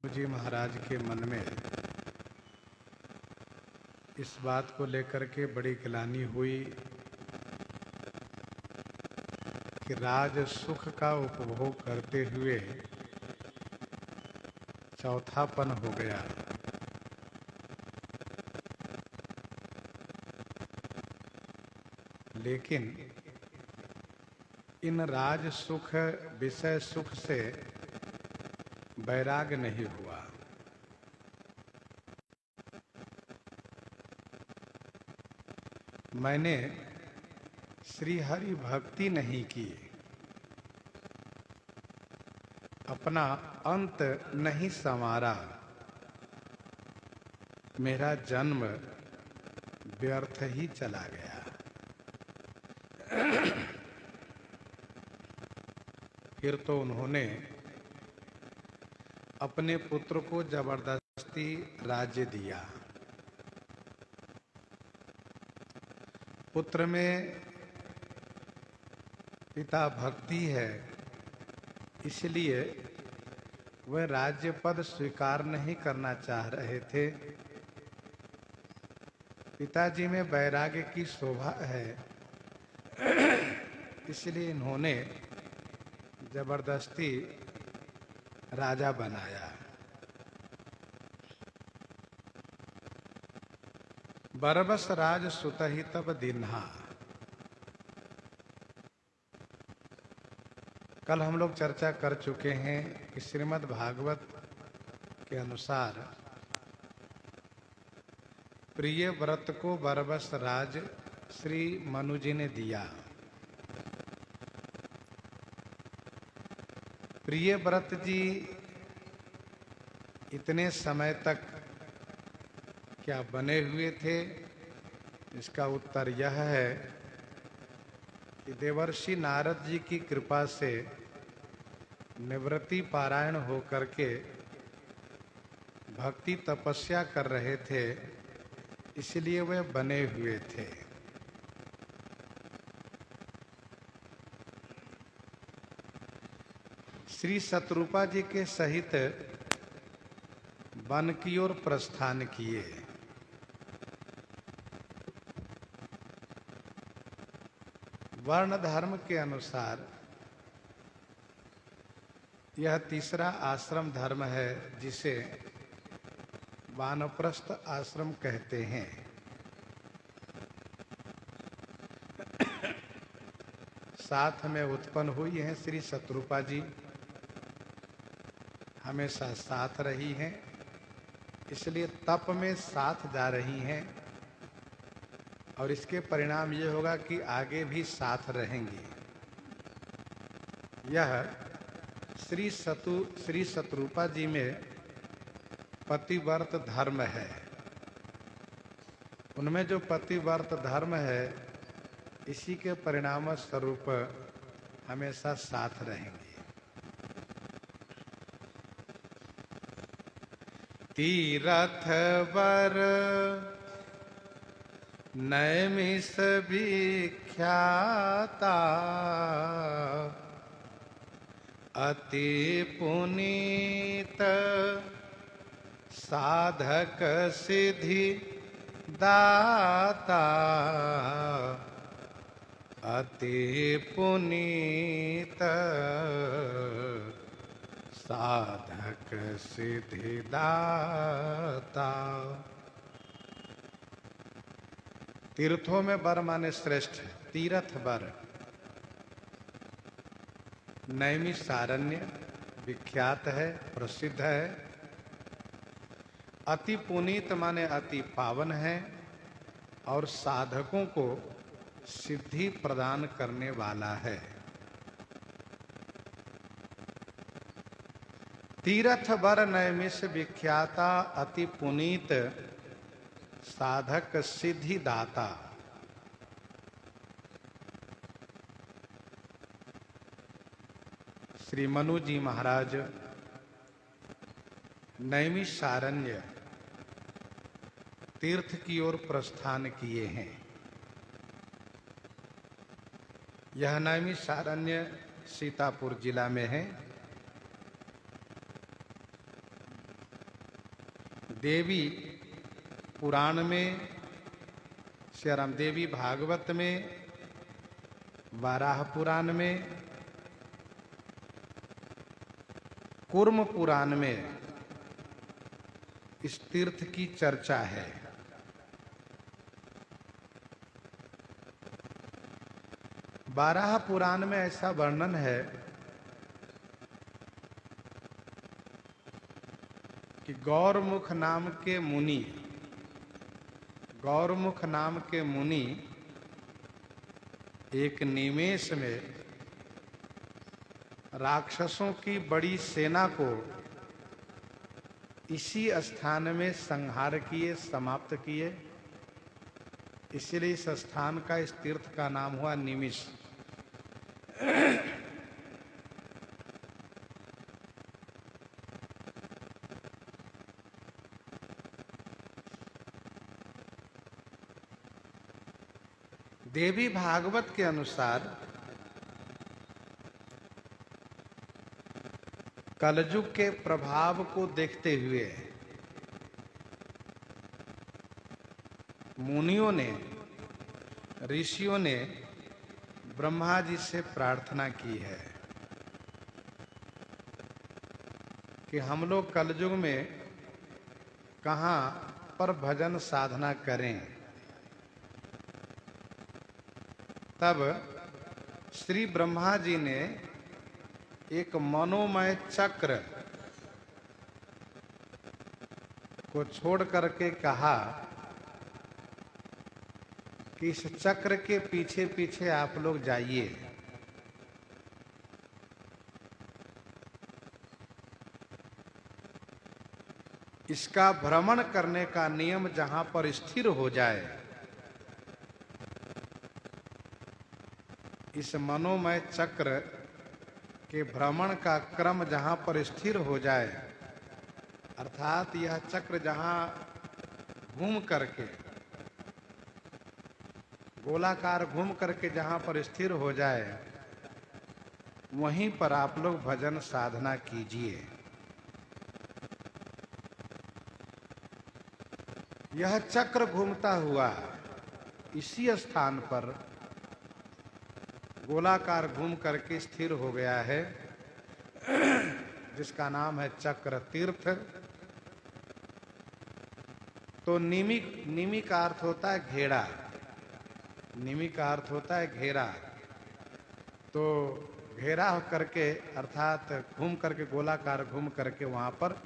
जी महाराज के मन में इस बात को लेकर के बड़ी ग्लानि हुई कि राज सुख का उपभोग करते हुए चौथापन हो गया। लेकिन इन राज सुख विषय सुख से वैराग नहीं हुआ। मैंने श्री हरि भक्ति नहीं की, अपना अंत नहीं संवारा, मेरा जन्म व्यर्थ ही चला गया। फिर तो उन्होंने अपने पुत्र को जबरदस्ती राज्य दिया। पुत्र में पिता भक्ति है, इसलिए वह राज्य पद स्वीकार नहीं करना चाह रहे थे। पिताजी में वैराग्य की शोभा है, इसलिए इन्होंने जबरदस्ती राजा बनाया। बरबस राज सुत ही तब दिन्हा। कल हम लोग चर्चा कर चुके हैं कि श्रीमद् भागवत के अनुसार प्रिय व्रत को बरबस राज श्री मनु जी ने दिया। प्रिय व्रत जी इतने समय तक क्या बने हुए थे? इसका उत्तर यह है कि देवर्षि नारद जी की कृपा से निवृत्ति पारायण होकर के भक्ति तपस्या कर रहे थे, इसलिए वे बने हुए थे। श्री शत्रुपा जी के सहित वन की ओर प्रस्थान किए। वर्ण धर्म के अनुसार यह तीसरा आश्रम धर्म है, जिसे वानप्रस्थ आश्रम कहते हैं। साथ में उत्पन्न हुई हैं श्री शत्रुपा जी, हमेशा साथ रही हैं, इसलिए तप में साथ जा रही हैं और इसके परिणाम ये होगा कि आगे भी साथ रहेंगी। यह श्री शत्रुपा जी में पतिव्रत धर्म है। उनमें जो पतिव्रत धर्म है, इसी के परिणाम स्वरूप हमेशा साथ रहेंगे। तीरथ वर नैमिष विख्याता, अति पुनीत साधक सिद्धि दाता, अति पुनीत साधक सिद्धि दाता। तीर्थों में वर माने श्रेष्ठ, तीर्थ वर। नैमिषारण्य विख्यात है, प्रसिद्ध है। अति पुनीत माने अति पावन है और साधकों को सिद्धि प्रदान करने वाला है। तीर्थ वर नैमिष विख्याता, अति पुनीत साधक सिद्धि दाता। श्री मनु जी महाराज नैमिषारण्य तीर्थ की ओर प्रस्थान किए हैं। यह नैमिषारण्य सीतापुर जिला में है। देवी पुराण में, श्री राम देवी भागवत में, वाराह पुराण में, कूर्म पुराण में इस तीर्थ की चर्चा है। वाराह पुराण में ऐसा वर्णन है कि गौरमुख नाम के मुनि एक निमेष में राक्षसों की बड़ी सेना को इसी स्थान में संहार किए, समाप्त किए। इसलिए इस स्थान का, इस तीर्थ का नाम हुआ निमिष। देवी भागवत के अनुसार कलयुग के प्रभाव को देखते हुए मुनियों ने, ऋषियों ने ब्रह्मा जी से प्रार्थना की है कि हम लोग कलयुग में कहाँ पर भजन साधना करें। तब श्री ब्रह्मा जी ने एक मनोमय चक्र को छोड़ करके कहा कि इस चक्र के पीछे पीछे आप लोग जाइए। इसका भ्रमण करने का नियम जहां पर स्थिर हो जाए, इस मनोमय चक्र के भ्रमण का क्रम जहां पर स्थिर हो जाए, अर्थात यह चक्र जहां घूम करके, गोलाकार घूम करके जहां पर स्थिर हो जाए, वहीं पर आप लोग भजन साधना कीजिए। यह चक्र घूमता हुआ इसी स्थान पर गोलाकार घूम करके स्थिर हो गया है, जिसका नाम है चक्र तीर्थ। तो निमि का अर्थ होता है घेरा, निमि का अर्थ होता है घेरा। तो घेरा करके, अर्थात घूम करके, गोलाकार घूम करके वहां पर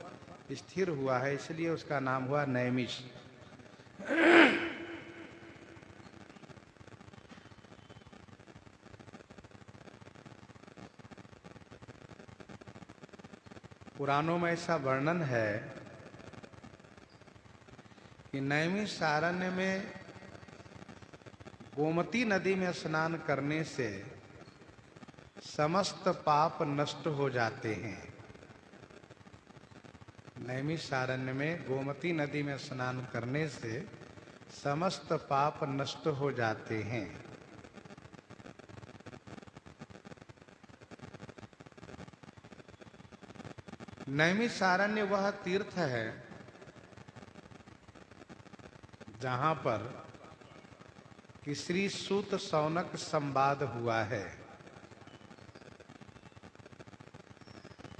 स्थिर हुआ है, इसलिए उसका नाम हुआ नैमिष। पुराणों में ऐसा वर्णन है कि नैमिषारण्य में गोमती नदी में स्नान करने से समस्त पाप नष्ट हो जाते हैं। नैमिषारण्य में गोमती नदी में स्नान करने से समस्त पाप नष्ट हो जाते हैं। नैमिषारण्य वह तीर्थ है जहां पर कि श्री सूत शौनक संवाद हुआ है।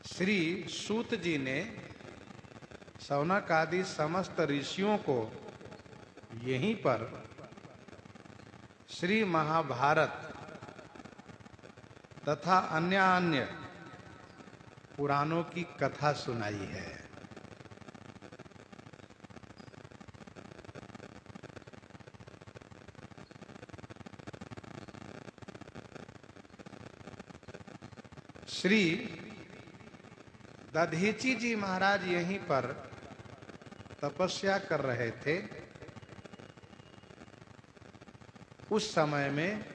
श्री सूत जी ने शौनक आदि समस्त ऋषियों को यहीं पर श्री महाभारत तथा अन्य पुराणों की कथा सुनाई है। श्री दधीची जी महाराज यहीं पर तपस्या कर रहे थे। उस समय में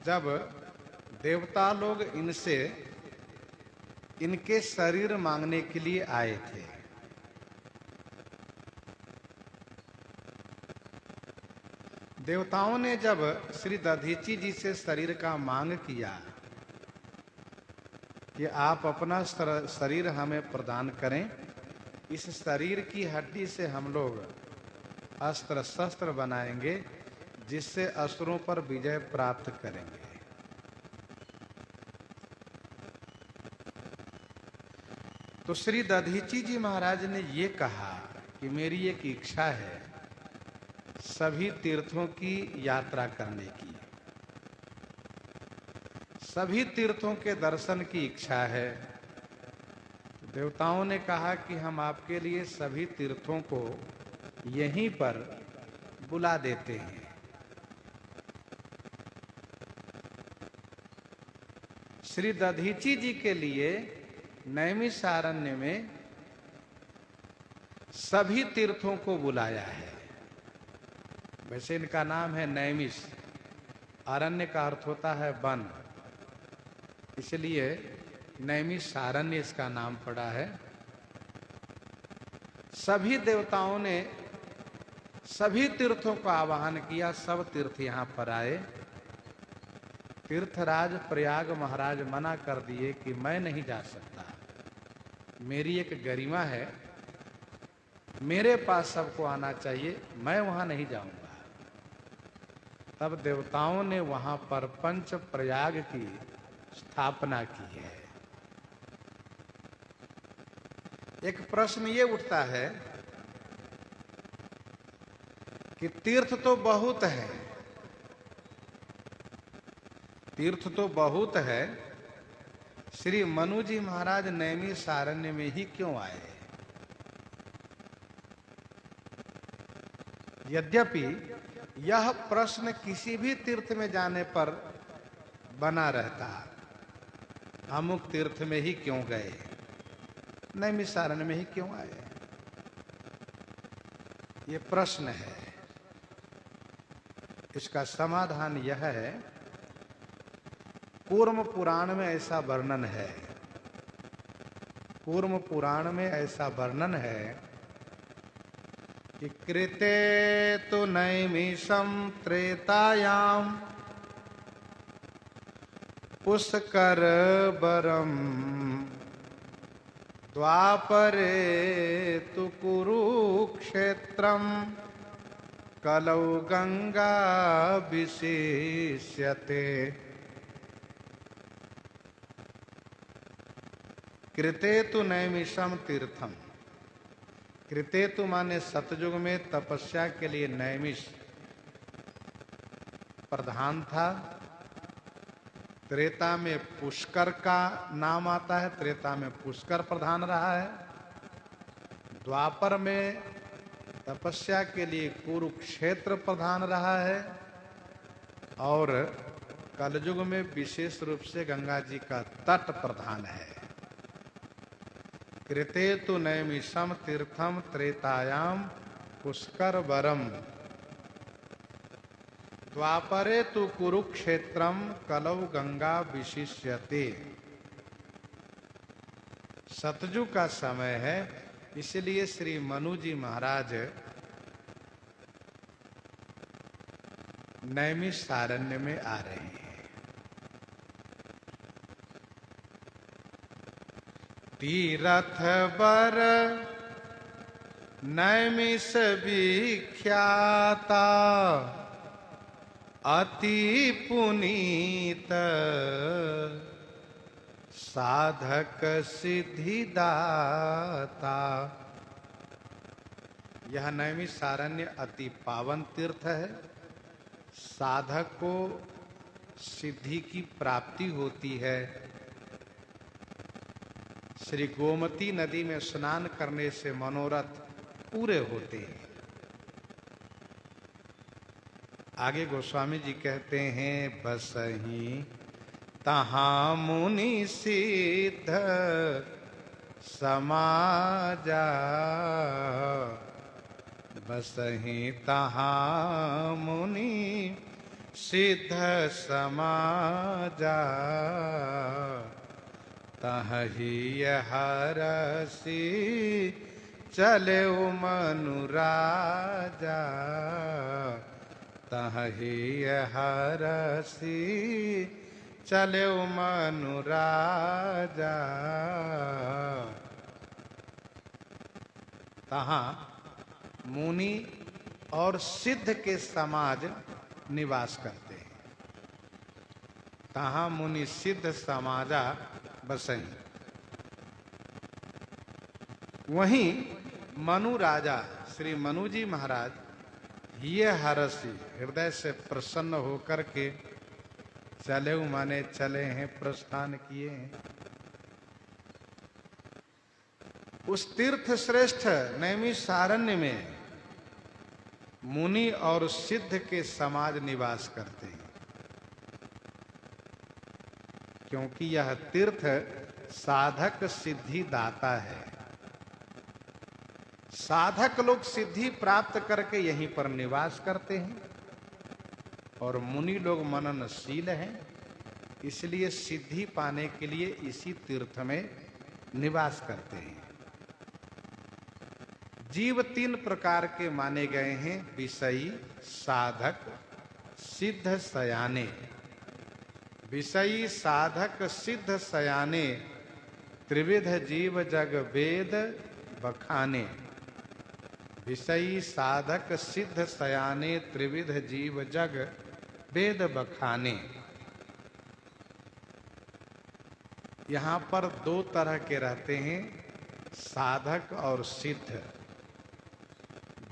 जब देवता लोग इनसे इनके शरीर मांगने के लिए आए थे, देवताओं ने जब श्री दधीची जी से शरीर का मांग किया कि आप अपना शरीर हमें प्रदान करें, इस शरीर की हड्डी से हम लोग अस्त्र शस्त्र बनाएंगे, जिससे असुरों पर विजय प्राप्त करेंगे। तो श्री दधीची जी महाराज ने ये कहा कि मेरी एक इच्छा है सभी तीर्थों की यात्रा करने की, सभी तीर्थों के दर्शन की इच्छा है। देवताओं ने कहा कि हम आपके लिए सभी तीर्थों को यहीं पर बुला देते हैं। श्री दधीची जी के लिए नैमिषारण्य में सभी तीर्थों को बुलाया है। वैसे इनका नाम है नैमिष, अरण्य का अर्थ होता है वन, इसलिए नैमिषारण्य इसका नाम पड़ा है। सभी देवताओं ने सभी तीर्थों का आवाहन किया, सब तीर्थ यहां पर आए। तीर्थराज प्रयाग महाराज मना कर दिए कि मैं नहीं जा सकता, मेरी एक गरिमा है, मेरे पास सबको आना चाहिए, मैं वहां नहीं जाऊंगा। तब देवताओं ने वहां पर पंच प्रयाग की स्थापना की है। एक प्रश्न ये उठता है कि तीर्थ तो बहुत है, तीर्थ तो बहुत है, श्री मनु जी महाराज नैमिषारण्य में ही क्यों आए? यद्यपि यह प्रश्न किसी भी तीर्थ में जाने पर बना रहता, अमुक तीर्थ में ही क्यों गए, नैमिषारण्य में ही क्यों आए, ये प्रश्न है। इसका समाधान यह है, कूर्म पुराण में ऐसा वर्णन है, कूर्म पुराण में ऐसा वर्णन है कि कृते तु नैमिषं त्रेतायाम पुष्कर बरम द्वापरे तु कुरुक्षेत्रम कलौ गंगा विशेष्यते। कृते तु नैमिषम तीर्थम, कृते तु माने सतयुग में तपस्या के लिए नैमिष प्रधान था। त्रेता में पुष्कर का नाम आता है, त्रेता में पुष्कर प्रधान रहा है। द्वापर में तपस्या के लिए कुरुक्षेत्र प्रधान रहा है, और कलयुग में विशेष रूप से गंगा जी का तट प्रधान है। कृते तु नैमिषम तीर्थम त्रेतायाम पुष्कर वरम द्वापरे तु कुरुक्षेत्रम कलौ गंगा विशिष्यते। सतयुग का समय है, इसलिए श्री मनु जी महाराज नैमिषारण्य में आ रहे हैं। तीरथ बर नैमिष विख्याता अति पुनीत साधक सिद्धिदाता। यह नैमिषारण्य अति पावन तीर्थ है, साधक को सिद्धि की प्राप्ति होती है। श्री गोमती नदी में स्नान करने से मनोरथ पूरे होते हैं। आगे गोस्वामी जी कहते हैं, बसही तहां मुनि सिद्ध समाजा, बसही तहां मुनि सिद्ध समाजा, तहि हरसि चले मनु राजा, तहि हरसि चले मनु राजा। तहां मुनि और सिद्ध के समाज निवास करते हैं। तहां मुनि सिद्ध समाजा बसई। वहीं मनु राजा श्री मनु जी महाराज ये हरसी हृदय से प्रसन्न होकर के चले माने चले हैं, प्रस्थान किए हैं। उस तीर्थ श्रेष्ठ नैमिषारण्य में मुनि और सिद्ध के समाज निवास करते हैं, क्योंकि यह तीर्थ साधक सिद्धि दाता है। साधक लोग सिद्धि प्राप्त करके यहीं पर निवास करते हैं और मुनि लोग मननशील हैं, इसलिए सिद्धि पाने के लिए इसी तीर्थ में निवास करते हैं। जीव तीन प्रकार के माने गए हैं, विषयी, साधक, सिद्ध, सयाने। विषयी, साधक, सिद्ध, सयाने त्रिविध जीव जग वेद बखाने। विषयी, साधक, सिद्ध, सयाने त्रिविध जीव जग वेद बखाने। यहां पर दो तरह के रहते हैं, साधक और सिद्ध।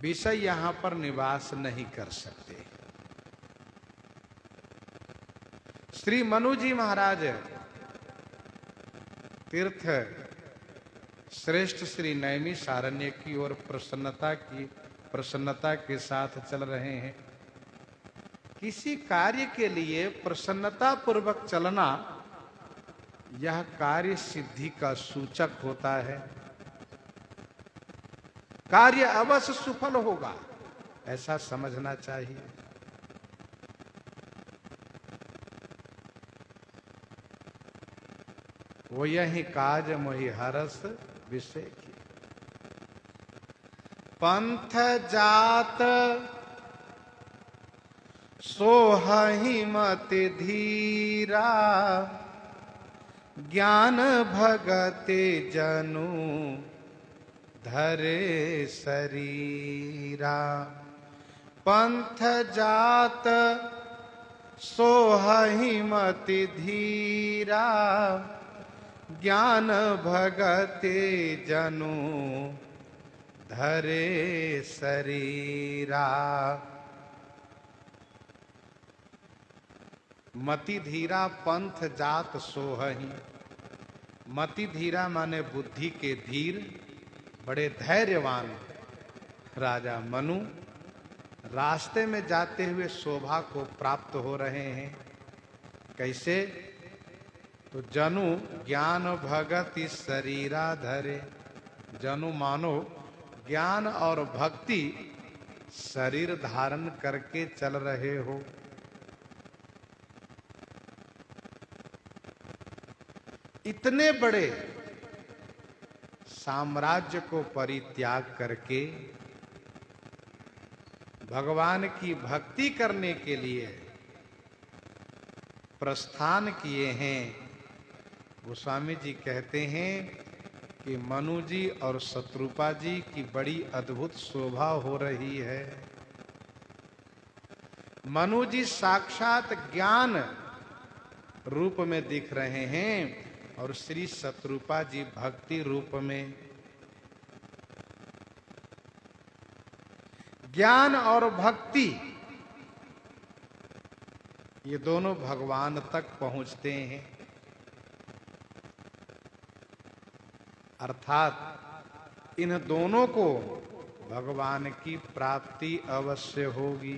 विषय यहां पर निवास नहीं कर सकते। श्री मनु जी महाराज तीर्थ श्रेष्ठ श्री नैमिषारण्य की ओर प्रसन्नता के साथ चल रहे हैं। किसी कार्य के लिए प्रसन्नता पूर्वक चलना यह कार्य सिद्धि का सूचक होता है। कार्य अवश्य सफल होगा, ऐसा समझना चाहिए। वो यही काज मोहि हरस विषय की। पंथ जात सोहहि मति धीरा, ज्ञान भगते जनु धरे शरीरा। पंथ जात सोहहि मति धीरा, ज्ञान भगते जनु धरे शरीरा। मति धीरा पंथ जात सोहहि। मति धीरा माने बुद्धि के धीर, बड़े धैर्यवान राजा मनु रास्ते में जाते हुए शोभा को प्राप्त हो रहे हैं। कैसे? तो जनु ज्ञान भगति शरीरा धरे। जनु मानो ज्ञान और भक्ति शरीर धारण करके चल रहे हो। इतने बड़े साम्राज्य को परित्याग करके भगवान की भक्ति करने के लिए प्रस्थान किए हैं। गोस्वामी जी कहते हैं कि मनु जी और शत्रुपा जी की बड़ी अद्भुत शोभा हो रही है। मनु जी साक्षात ज्ञान रूप में दिख रहे हैं और श्री शत्रुपा जी भक्ति रूप में। ज्ञान और भक्ति ये दोनों भगवान तक पहुंचते हैं, अर्थात इन दोनों को भगवान की प्राप्ति अवश्य होगी।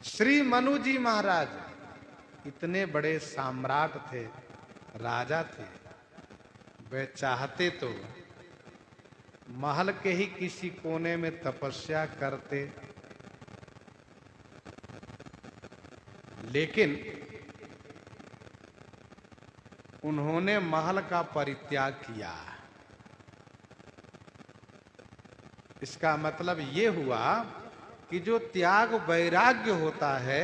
श्री मनु जी महाराज इतने बड़े सम्राट थे, राजा थे। वे चाहते तो महल के ही किसी कोने में तपस्या करते, लेकिन उन्होंने महल का परित्याग किया। इसका मतलब ये हुआ कि जो त्याग वैराग्य होता है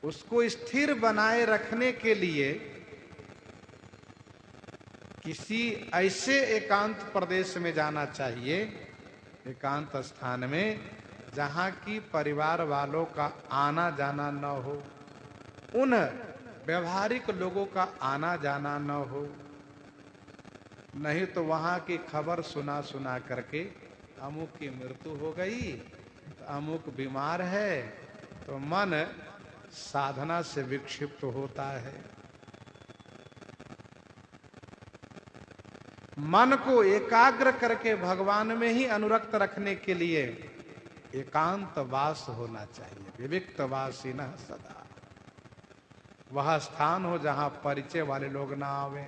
उसको स्थिर बनाए रखने के लिए किसी ऐसे एकांत प्रदेश में जाना चाहिए, एकांत स्थान में, जहां की परिवार वालों का आना जाना न हो, उन व्यवहारिक लोगों का आना जाना न हो। नहीं तो वहां की खबर सुना सुना करके अमुक की मृत्यु हो गई, तो अमुक बीमार है, तो मन साधना से विक्षिप्त होता है। मन को एकाग्र करके भगवान में ही अनुरक्त रखने के लिए एकांत वास होना चाहिए। विविक्त वासिनः सदा, वह स्थान हो जहां परिचय वाले लोग ना आवे।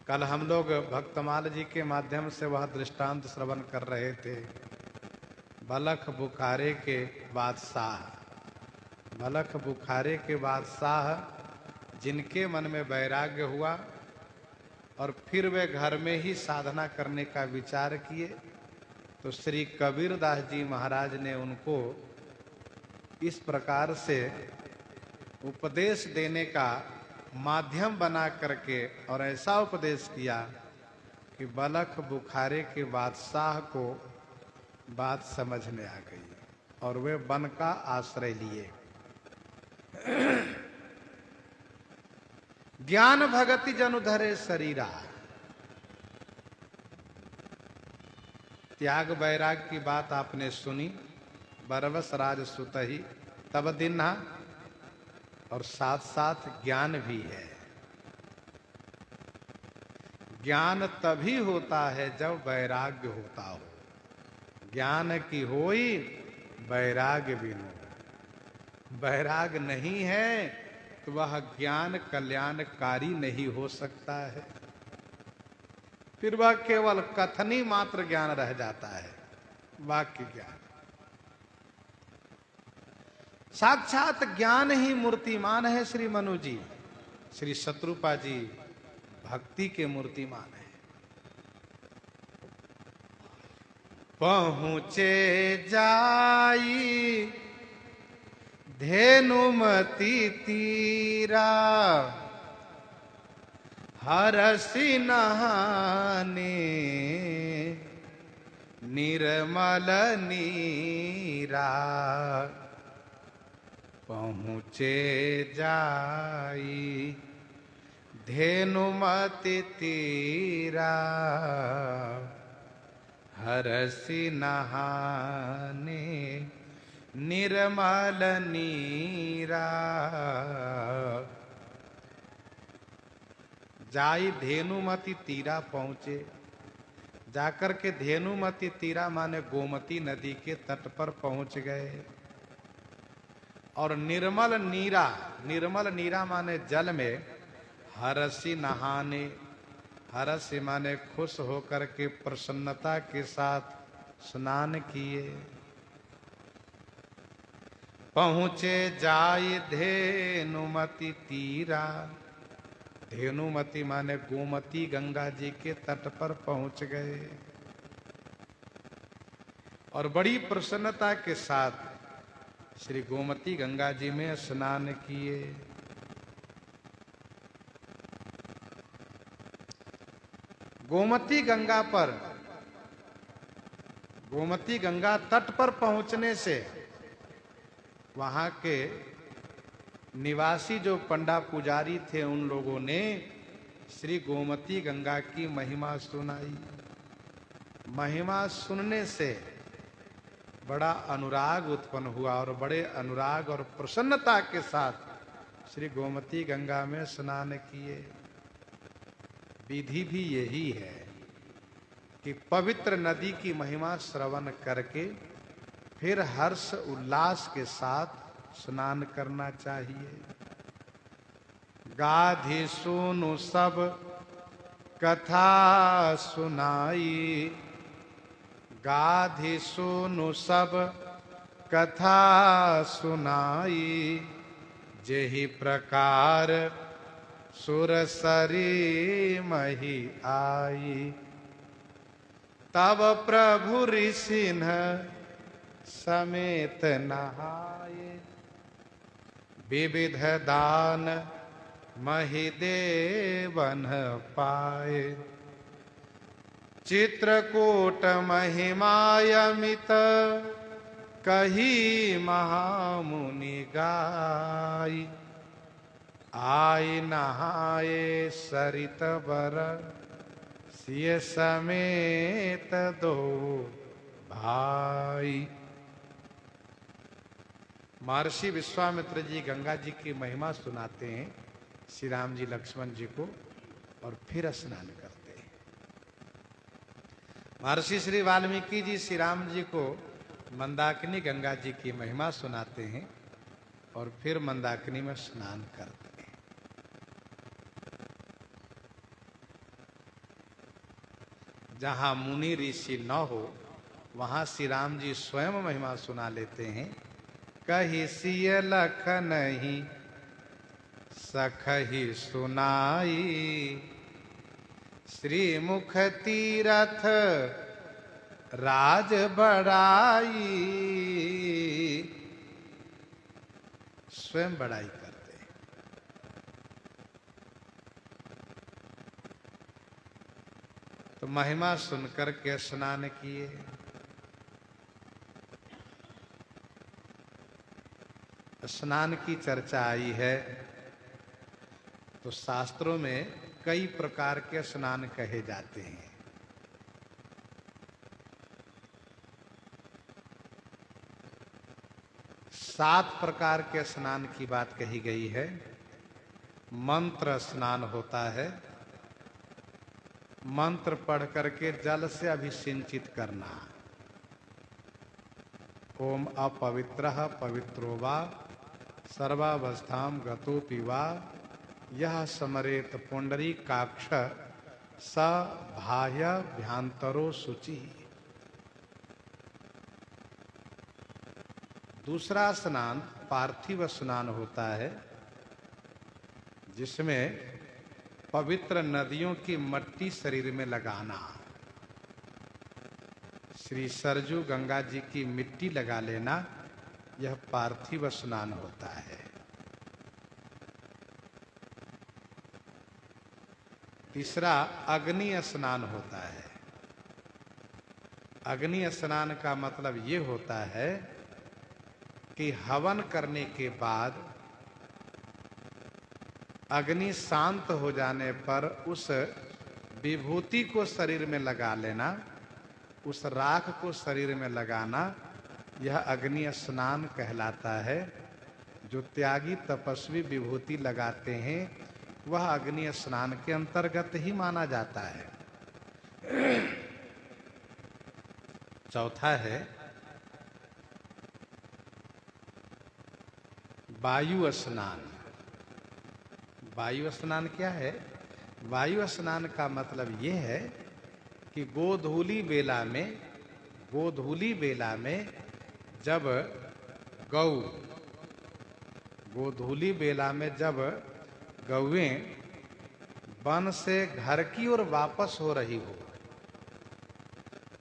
कल हम लोग भक्तमाल जी के माध्यम से वह दृष्टांत श्रवण कर रहे थे। बलख बुखारे के बादशाह, बलख बुखारे के बादशाह जिनके मन में वैराग्य हुआ और फिर वे घर में ही साधना करने का विचार किए, तो श्री कबीरदास जी महाराज ने उनको इस प्रकार से उपदेश देने का माध्यम बना करके और ऐसा उपदेश किया कि बलख बुखारे के बादशाह को बात समझ में आ गई और वे वन का आश्रय लिए। ज्ञान भगति जनु धरे शरीरा, त्याग वैराग की बात आपने सुनी, बरबस राज सुतहि तब दिन्हा, और साथ साथ ज्ञान भी है। ज्ञान तभी होता है जब वैराग्य होता हो। ज्ञान की होई वैराग्य बिनु, वैराग नहीं है तो वह ज्ञान कल्याणकारी नहीं हो सकता है, फिर वह केवल कथनी मात्र ज्ञान रह जाता है, वाक्य ज्ञान। साक्षात ज्ञान ही मूर्तिमान है। श्री मनु जी, श्री शत्रुपा जी भक्ति के मूर्तिमान है। पहुँचे जाई धेनुमति तीरा, हरसि नहाने निर्मल नीरा। पहुँचे जाई धेनुमति तीरा, हरसि नहाने निर्मल नीरा। जाई धेनुमति तीरा, पहुंचे, जाकर के धेनुमति तीरा माने गोमती नदी के तट पर पहुंच गए। और निर्मल नीरा, निर्मल नीरा माने जल में, हरसि नहाने, हरसि माने खुश होकर के प्रसन्नता के साथ स्नान किए। पहुँचे जाय धेनुमति तीरा, धेनुमति माने गोमती गंगा जी के तट पर पहुंच गए और बड़ी प्रसन्नता के साथ श्री गोमती गंगा जी में स्नान किए। गोमती गंगा पर, गोमती गंगा तट पर पहुंचने से वहां के निवासी जो पंडा पुजारी थे, उन लोगों ने श्री गोमती गंगा की महिमा सुनाई। महिमा सुनने से बड़ा अनुराग उत्पन्न हुआ और बड़े अनुराग और प्रसन्नता के साथ श्री गोमती गंगा में स्नान किए। विधि भी यही है कि पवित्र नदी की महिमा श्रवण करके फिर हर्ष उल्लास के साथ स्नान करना चाहिए। गाधी सुनु सब कथा सुनाई, गाधी सुनु सब कथा सुनाई, जेहि प्रकार सुरसरी मही आई। तब प्रभु ऋषिन्ह समेत नहाए। विविध दान महिदेवन पाए। चित्रकूट महिमायमित कही महामुनि गाई। आय नहाए सरित बर सिय समेत दो भाई। महर्षि विश्वामित्र जी गंगा जी की महिमा सुनाते हैं श्री राम जी लक्ष्मण जी को और फिर स्नान करते हैं। महर्षि श्री वाल्मीकि जी श्री राम जी को मंदाकिनी गंगा जी की महिमा सुनाते हैं और फिर मंदाकिनी में स्नान करते हैं। जहां मुनि ऋषि न हो वहां श्री राम जी स्वयं महिमा सुना लेते हैं। कही सिय लख नहीं सखही सुनाई। श्री मुख तीरथ राज बड़ाई। स्वयं बड़ाई करते हैं। तो महिमा सुनकर के स्नान किए। स्नान की चर्चा आई है तो शास्त्रों में कई प्रकार के स्नान कहे जाते हैं। सात प्रकार के स्नान की बात कही गई है। मंत्र स्नान होता है। मंत्र पढ़ करके जल से अभिसिंचित करना। ओम अपवित्रः पवित्रो वा सर्वावस्थाम गतोपि वा यह समरेत पुंडरीकाक्ष स बाह्याभ्यंतरो शुचि। दूसरा स्नान पार्थिव स्नान होता है जिसमें पवित्र नदियों की मट्टी शरीर में लगाना। श्री सरजू गंगा जी की मिट्टी लगा लेना, यह पार्थिव स्नान होता है। तीसरा अग्नि स्नान होता है। अग्नि स्नान का मतलब ये होता है कि हवन करने के बाद अग्नि शांत हो जाने पर उस विभूति को शरीर में लगा लेना, उस राख को शरीर में लगाना, यह अग्नि स्नान कहलाता है। जो त्यागी तपस्वी विभूति लगाते हैं वह अग्नि स्नान के अंतर्गत ही माना जाता है। चौथा है वायु स्नान। वायु स्नान क्या है? वायु स्नान का मतलब यह है कि गोधूली बेला में जब गौएं वन से घर की ओर वापस हो रही हो,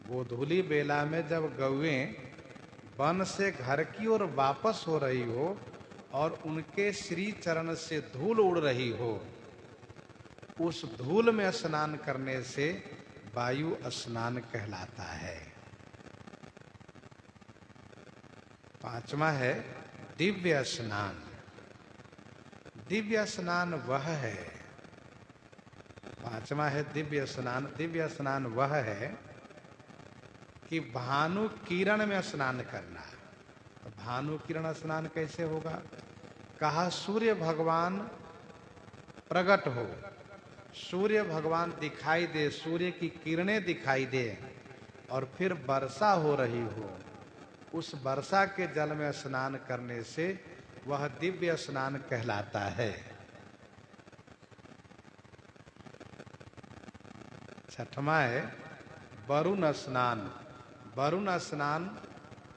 गोधूली बेला में जब गौएं वन से घर की ओर वापस हो रही हो और उनके श्री चरण से धूल उड़ रही हो, उस धूल में स्नान करने से वायु स्नान कहलाता है। पांचवा है दिव्य स्नान। दिव्य स्नान वह है, पांचवा है दिव्य स्नान। दिव्य स्नान वह है कि भानु किरण में स्नान करना। तो भानु किरण स्नान कैसे होगा? कहा सूर्य भगवान प्रकट हो, सूर्य भगवान दिखाई दे, सूर्य की किरणें दिखाई दे और फिर वर्षा हो रही हो, उस वर्षा के जल में स्नान करने से वह दिव्य स्नान कहलाता है। छठवां है वरुण स्नान। वरुण स्नान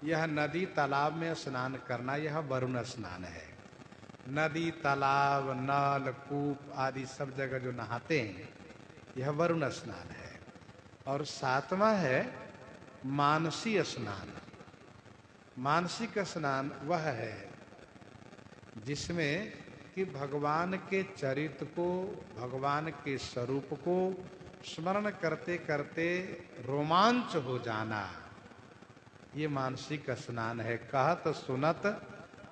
यह नदी तालाब में स्नान करना, यह वरुण स्नान है। नदी तालाब नल कूप आदि सब जगह जो नहाते हैं यह वरुण स्नान है। और सातवां है मानसी स्नान। मानसिक स्नान वह है जिसमें कि भगवान के चरित्र को, भगवान के स्वरूप को स्मरण करते करते रोमांच हो जाना, ये मानसिक स्नान है। कहत सुनत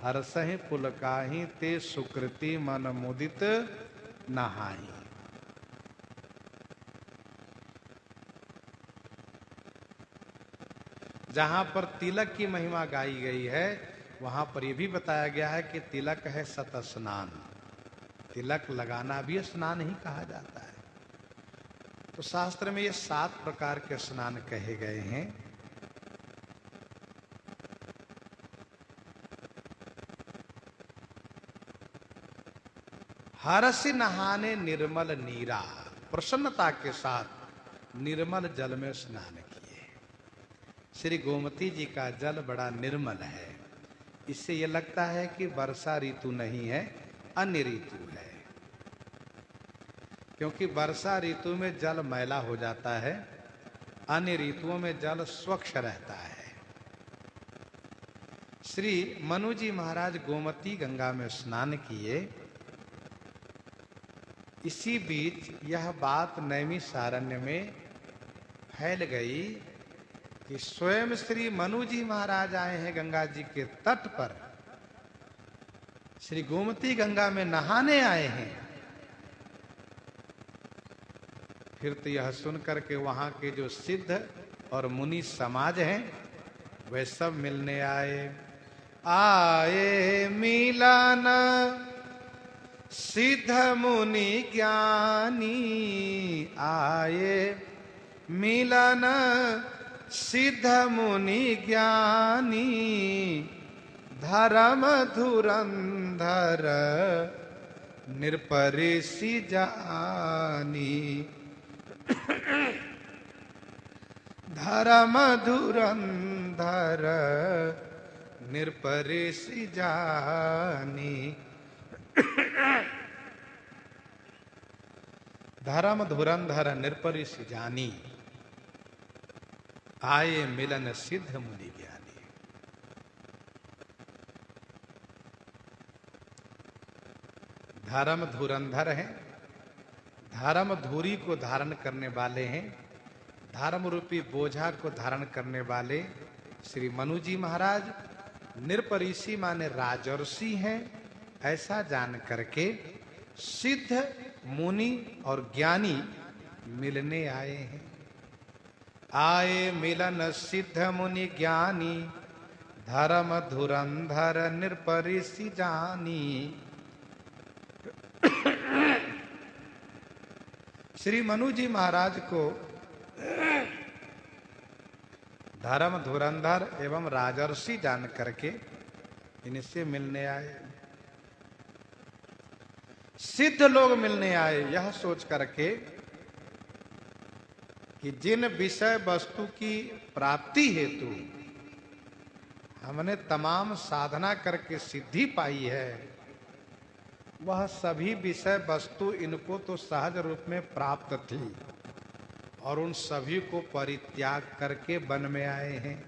हर्षहि पुलकाहि ते सुकृति मन मुदित नहाई। जहां पर तिलक की महिमा गाई गई है वहां पर यह भी बताया गया है कि तिलक है सत स्नान। तिलक लगाना भी स्नान ही कहा जाता है। तो शास्त्र में ये 7 प्रकार के स्नान कहे गए हैं। हरसि नहाने निर्मल नीरा, प्रसन्नता के साथ निर्मल जल में स्नान किए। श्री गोमती जी का जल बड़ा निर्मल है। इससे यह लगता है कि वर्षा ऋतु नहीं है, अन्य ऋतु है, क्योंकि वर्षा ऋतु में जल मैला हो जाता है, अन्य ऋतुओं में जल स्वच्छ रहता है। श्री मनु जी महाराज गोमती गंगा में स्नान किए। इसी बीच यह बात नैमिषारण्य में फैल गई कि स्वयं श्री मनु जी महाराज आए हैं गंगा जी के तट पर, श्री गोमती गंगा में नहाने आए हैं। फिर तो यह सुनकर के वहां के जो सिद्ध और मुनि समाज हैं वे सब मिलने आए। आए मिलन सिद्ध मुनि ज्ञानी, आए मिलन सिद्ध मुनि ज्ञानी, धर्म धुरंधर निरपरिसि जानी, धर्म धुरंधर निरपरिसि जानी। धर्म धुरंधर निरपरिसि जानी, आए मिलन सिद्ध मुनि ज्ञानी। धर्म धुरंधर हैं, धर्म धुरी को धारण करने वाले हैं, धर्म रूपी बोझा को धारण करने वाले श्री मनु जी महाराज निरपरिसि माने राजर्षि हैं। ऐसा जान करके सिद्ध मुनि और ज्ञानी मिलने आए हैं। आए मिलन सिद्ध मुनि ज्ञानी, धर्म धुरंधर निरपरिसि जानी। श्री मनु जी महाराज को धर्म धुरंधर एवं राजर्षि जान करके इनसे मिलने आए। सिद्ध लोग मिलने आए यह सोच करके कि जिन विषय वस्तु की प्राप्ति हेतु हमने तमाम साधना करके सिद्धि पाई है, वह सभी विषय वस्तु इनको तो सहज रूप में प्राप्त थी और उन सभी को परित्याग करके वन में आए हैं,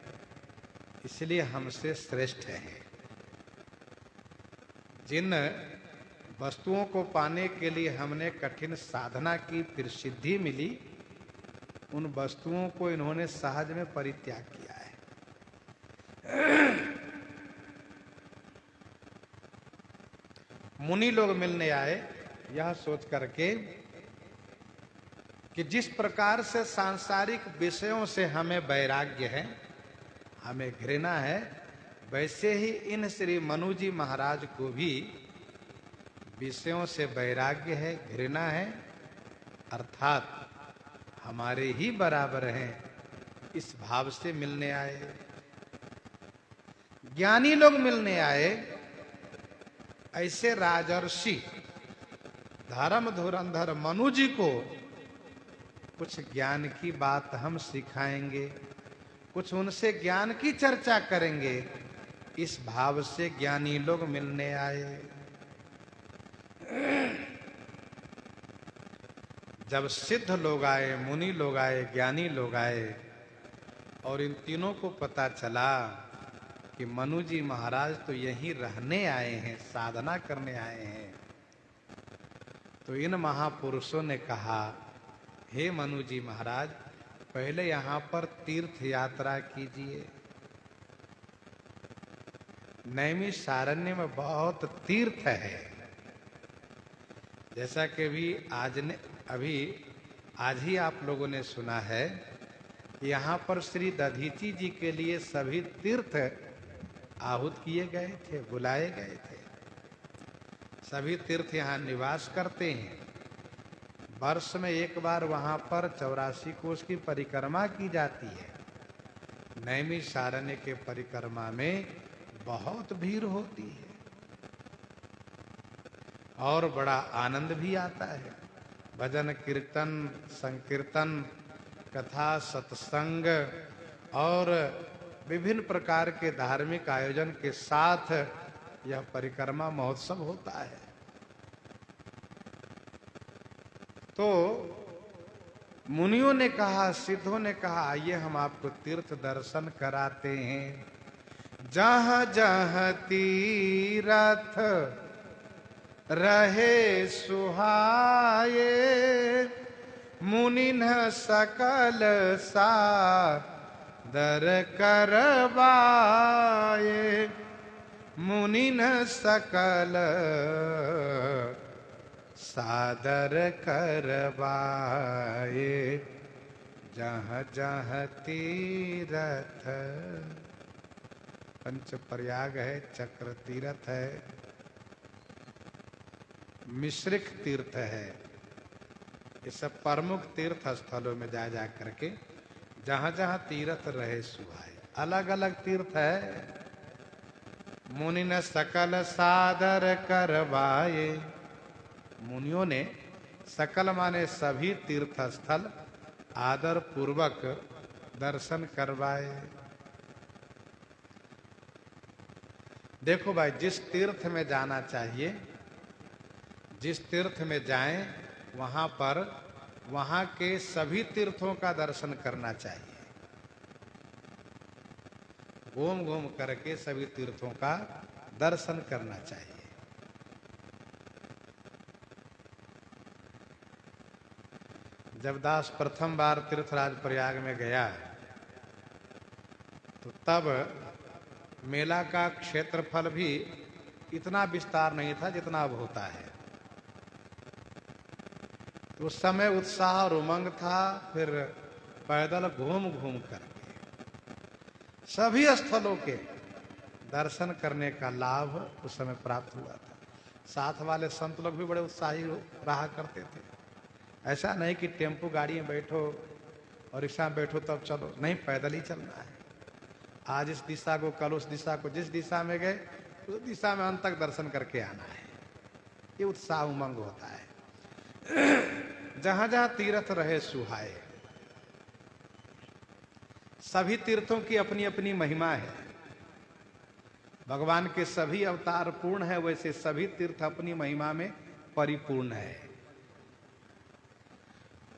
इसलिए हमसे श्रेष्ठ हैं। जिन वस्तुओं को पाने के लिए हमने कठिन साधना की, फिर सिद्धि मिली, उन वस्तुओं को इन्होंने सहज में परित्याग किया है। मुनि लोग मिलने आए यह सोच करके कि जिस प्रकार से सांसारिक विषयों से हमें वैराग्य है, हमें घृणा है, वैसे ही इन श्री मनु जी महाराज को भी विषयों से वैराग्य है, घृणा है, अर्थात हमारे ही बराबर हैं, इस भाव से मिलने आए। ज्ञानी लोग मिलने आए। ऐसे राजर्षि धर्म धुरंधर मनु जी को कुछ ज्ञान की बात हम सिखाएंगे, कुछ उनसे ज्ञान की चर्चा करेंगे, इस भाव से ज्ञानी लोग मिलने आए। जब सिद्ध लोग आए, मुनि लोग आए, ज्ञानी लोग आए और इन तीनों को पता चला कि मनु जी महाराज तो यहीं रहने आए हैं, साधना करने आए हैं। तो इन महापुरुषों ने कहा, हे मनु जी महाराज, पहले यहां पर तीर्थ यात्रा कीजिए। नैमिषारण्य में बहुत तीर्थ है। जैसा कि अभी आज ही आप लोगों ने सुना है, यहाँ पर श्री दधीची जी के लिए सभी तीर्थ आहूत किए गए थे, बुलाए गए थे। सभी तीर्थ यहाँ निवास करते हैं। वर्ष में एक बार वहाँ पर 84 कोष की परिक्रमा की जाती है। नैमिषारण्य के परिक्रमा में बहुत भीड़ होती है और बड़ा आनंद भी आता है। भजन कीर्तन, संकीर्तन, कथा, सत्संग और विभिन्न प्रकार के धार्मिक आयोजन के साथ यह परिक्रमा महोत्सव होता है। तो मुनियों ने कहा, सिद्धों ने कहा, आइए हम आपको तीर्थ दर्शन कराते हैं। जहां जहां तीरथ रहे सुहाए, मुनिन सकल सादर करवाए। मुनिन सकल सादर करवाए, जहाँ जहाँ तीरथ। पंच प्रयाग है, चक्र तीर्थ है, मिश्रिक तीर्थ है। ये सब प्रमुख तीर्थ स्थलों में जा जा करके जहां जहां तीर्थ रहे सुहाए। अलग अलग तीर्थ है। मुनि ने सकल सादर करवाए। मुनियों ने सकल माने सभी तीर्थ स्थल आदर पूर्वक दर्शन करवाए। देखो भाई, जिस तीर्थ में जाना चाहिए, जिस तीर्थ में जाएं, वहां पर वहां के सभी तीर्थों का दर्शन करना चाहिए। घूम घूम करके सभी तीर्थों का दर्शन करना चाहिए। जब दास प्रथम बार तीर्थराज प्रयाग में गया तो तब मेला का क्षेत्रफल भी इतना विस्तार नहीं था जितना अब होता है। तो उस समय उत्साह और उमंग था। फिर पैदल घूम घूम करके सभी स्थलों के दर्शन करने का लाभ उस समय प्राप्त हुआ था। साथ वाले संत लोग भी बड़े उत्साही रहा करते थे। ऐसा नहीं कि टेम्पो गाड़ी में बैठो और रिक्शा में बैठो तब चलो, नहीं, पैदल ही चलना है। आज इस दिशा को, कल उस दिशा को, जिस दिशा में गए उस दिशा में अंत तक दर्शन करके आना है। ये उत्साह उमंग होता है। जहां जहां तीर्थ रहे सुहाए। सभी तीर्थों की अपनी अपनी महिमा है। भगवान के सभी अवतार पूर्ण है, वैसे सभी तीर्थ अपनी महिमा में परिपूर्ण है।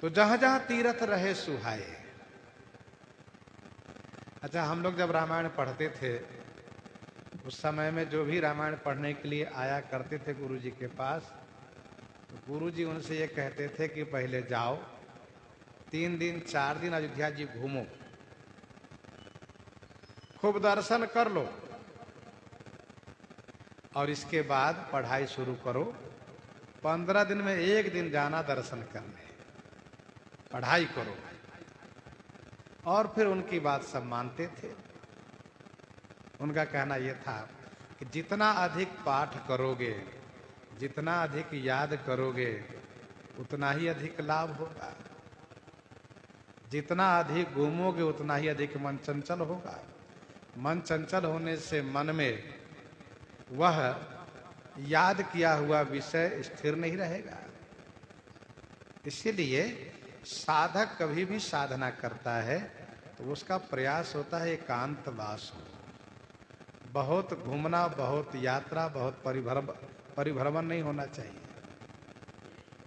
तो जहां जहां तीर्थ रहे सुहाए। अच्छा, हम लोग जब रामायण पढ़ते थे उस समय में जो भी रामायण पढ़ने के लिए आया करते थे गुरु जी के पास, तो गुरु जी उनसे ये कहते थे कि पहले जाओ 3 दिन 4 दिन अयोध्या जी घूमो, खूब दर्शन कर लो और इसके बाद पढ़ाई शुरू करो। 15 दिन में 1 दिन जाना दर्शन करने, पढ़ाई करो। और फिर उनकी बात सब मानते थे। उनका कहना यह था कि जितना अधिक पाठ करोगे, जितना अधिक याद करोगे, उतना ही अधिक लाभ होगा। जितना अधिक घूमोगे उतना ही अधिक मन चंचल होगा। मन चंचल होने से मन में वह याद किया हुआ विषय स्थिर नहीं रहेगा। इसीलिए साधक कभी भी साधना करता है तो उसका प्रयास होता है एकांतवास हो। बहुत घूमना, बहुत यात्रा, बहुत परिभ्रमण नहीं होना चाहिए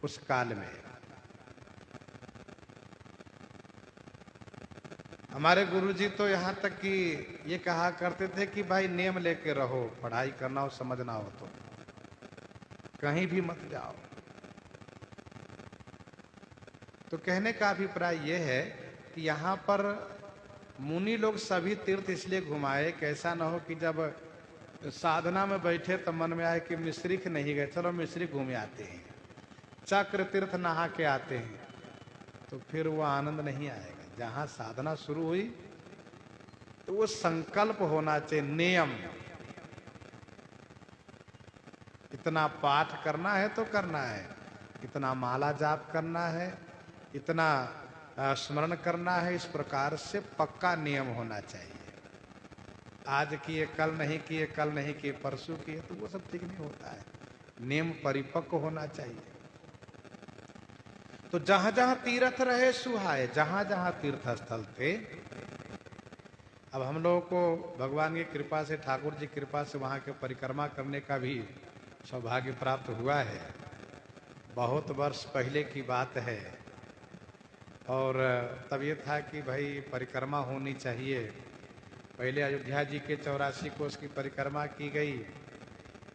उस काल में। हमारे गुरुजी तो यहाँ तक कि ये कहा करते थे कि भाई नियम लेके रहो, पढ़ाई करना हो समझना हो तो कहीं भी मत जाओ। तो कहने का अभिप्राय ये है कि यहाँ पर मुनि लोग सभी तीर्थ इसलिए घुमाए कि ऐसा न हो कि जब साधना में बैठे तो मन में आए कि मिश्रिक नहीं गए, चलो मिश्रिक घूमे आते हैं, चक्र तीर्थ नहा के आते हैं, तो फिर वो आनंद नहीं आएगा। जहां साधना शुरू हुई तो वो संकल्प होना चाहिए, नियम। इतना पाठ करना है तो करना है, इतना माला जाप करना है, इतना स्मरण करना है, इस प्रकार से पक्का नियम होना चाहिए। आज किए कल नहीं किए, कल नहीं किए परसों किए, तो वो सब ठीक नहीं होता है। नियम परिपक्व होना चाहिए। तो जहां जहां तीर्थ रहे सुहाए, जहां जहां तीर्थ स्थल थे, अब हम लोगों को भगवान की कृपा से, ठाकुर जी की कृपा से वहां के परिक्रमा करने का भी सौभाग्य प्राप्त हुआ है। बहुत वर्ष पहले की बात है, और तब ये था कि भाई परिक्रमा होनी चाहिए। पहले अयोध्या जी के 84 कोस की परिक्रमा की गई।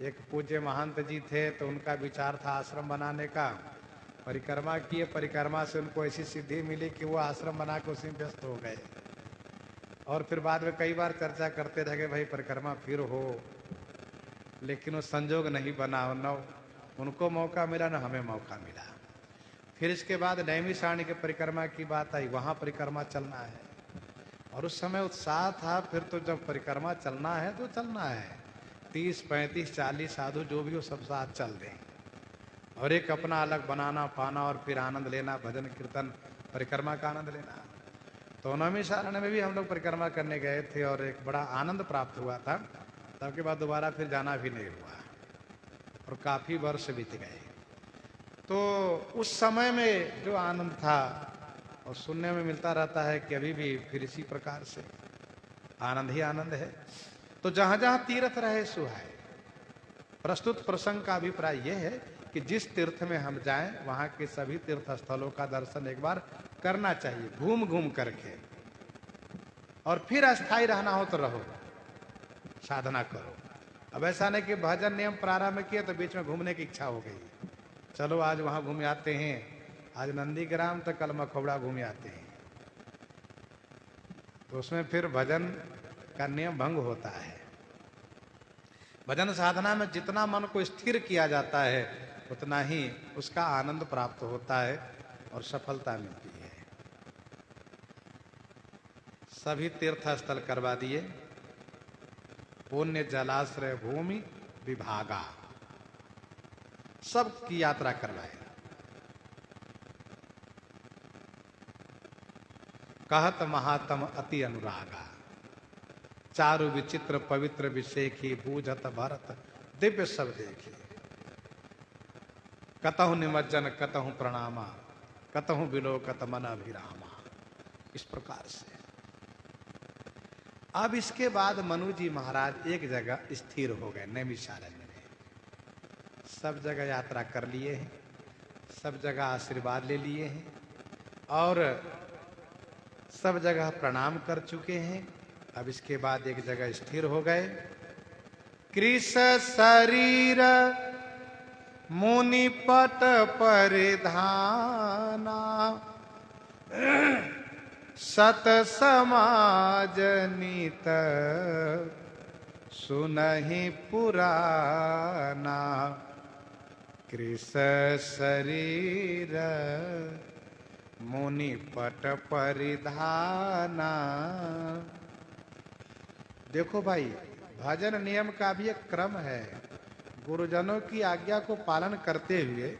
एक पूज्य महंत जी थे, तो उनका विचार था आश्रम बनाने का। परिक्रमा किए, परिक्रमा से उनको ऐसी सिद्धि मिली कि वो आश्रम बना के उसी में व्यस्त हो गए। और फिर बाद में कई बार चर्चा करते रह गए भाई परिक्रमा फिर हो, लेकिन वो संजोग नहीं बना, न उनको मौका मिला न हमें मौका मिला। फिर इसके बाद नैमिषारण्य के परिक्रमा की बात आई, वहां परिक्रमा चलना है, और उस समय उत्साह था। फिर तो जब परिक्रमा चलना है तो चलना है, 30, 35, 40 साधु जो भी हो सब साथ चल रहे हैं, और एक अपना अलग बनाना पाना और फिर आनंद लेना, भजन कीर्तन परिक्रमा का आनंद लेना। तो नैमिषारण्य में भी हम लोग परिक्रमा करने गए थे और एक बड़ा आनंद प्राप्त हुआ था। तब के बाद दोबारा फिर जाना भी नहीं हुआ, और काफी वर्ष बीत गए। तो उस समय में जो आनंद था, और सुनने में मिलता रहता है कि अभी भी फिर इसी प्रकार से आनंद ही आनंद है। तो जहां जहां तीर्थ रहे सुहाए। प्रस्तुत प्रसंग का अभिप्राय यह है कि जिस तीर्थ में हम जाएं, वहां के सभी तीर्थ स्थलों का दर्शन एक बार करना चाहिए, घूम घूम करके। और फिर अस्थायी रहना हो तो रहो, साधना करो। अब ऐसा नहीं कि भजन नियम प्रारंभ किए तो बीच में घूमने की इच्छा हो गई, चलो आज वहां घूम आते हैं, आज नंदीग्राम तो कल मखौड़ा घूम आते हैं, तो उसमें फिर भजन का नियम भंग होता है। भजन साधना में जितना मन को स्थिर किया जाता है, उतना ही उसका आनंद प्राप्त होता है और सफलता मिलती है। सभी तीर्थ स्थल करवा दिए, पुण्य जलाश्रय भूमि विभागा, सब की यात्रा करवाए। कहत महात्म अति अनुरागा, चारु विचित्र पवित्र विषेखी, बूझत भरत दिव्य सब देखी। कतहु निमज्जन कतहु प्रणामा, कतहु विलोकत मन अभिरामा। इस प्रकार से अब इसके बाद मनु जी महाराज एक जगह स्थिर हो गए, नैमिषारण्य में। सब जगह यात्रा कर लिए हैं, सब जगह आशीर्वाद ले लिए हैं, और सब जगह प्रणाम कर चुके हैं। अब इसके बाद एक जगह स्थिर हो गए। कृष शरीर मुनि पट परिधाना, सत समाज नीत सुनहि पुराना। कृष शरीर मुनि पट परिधाना। देखो भाई, भजन नियम का भी एक क्रम है। गुरुजनों की आज्ञा को पालन करते हुए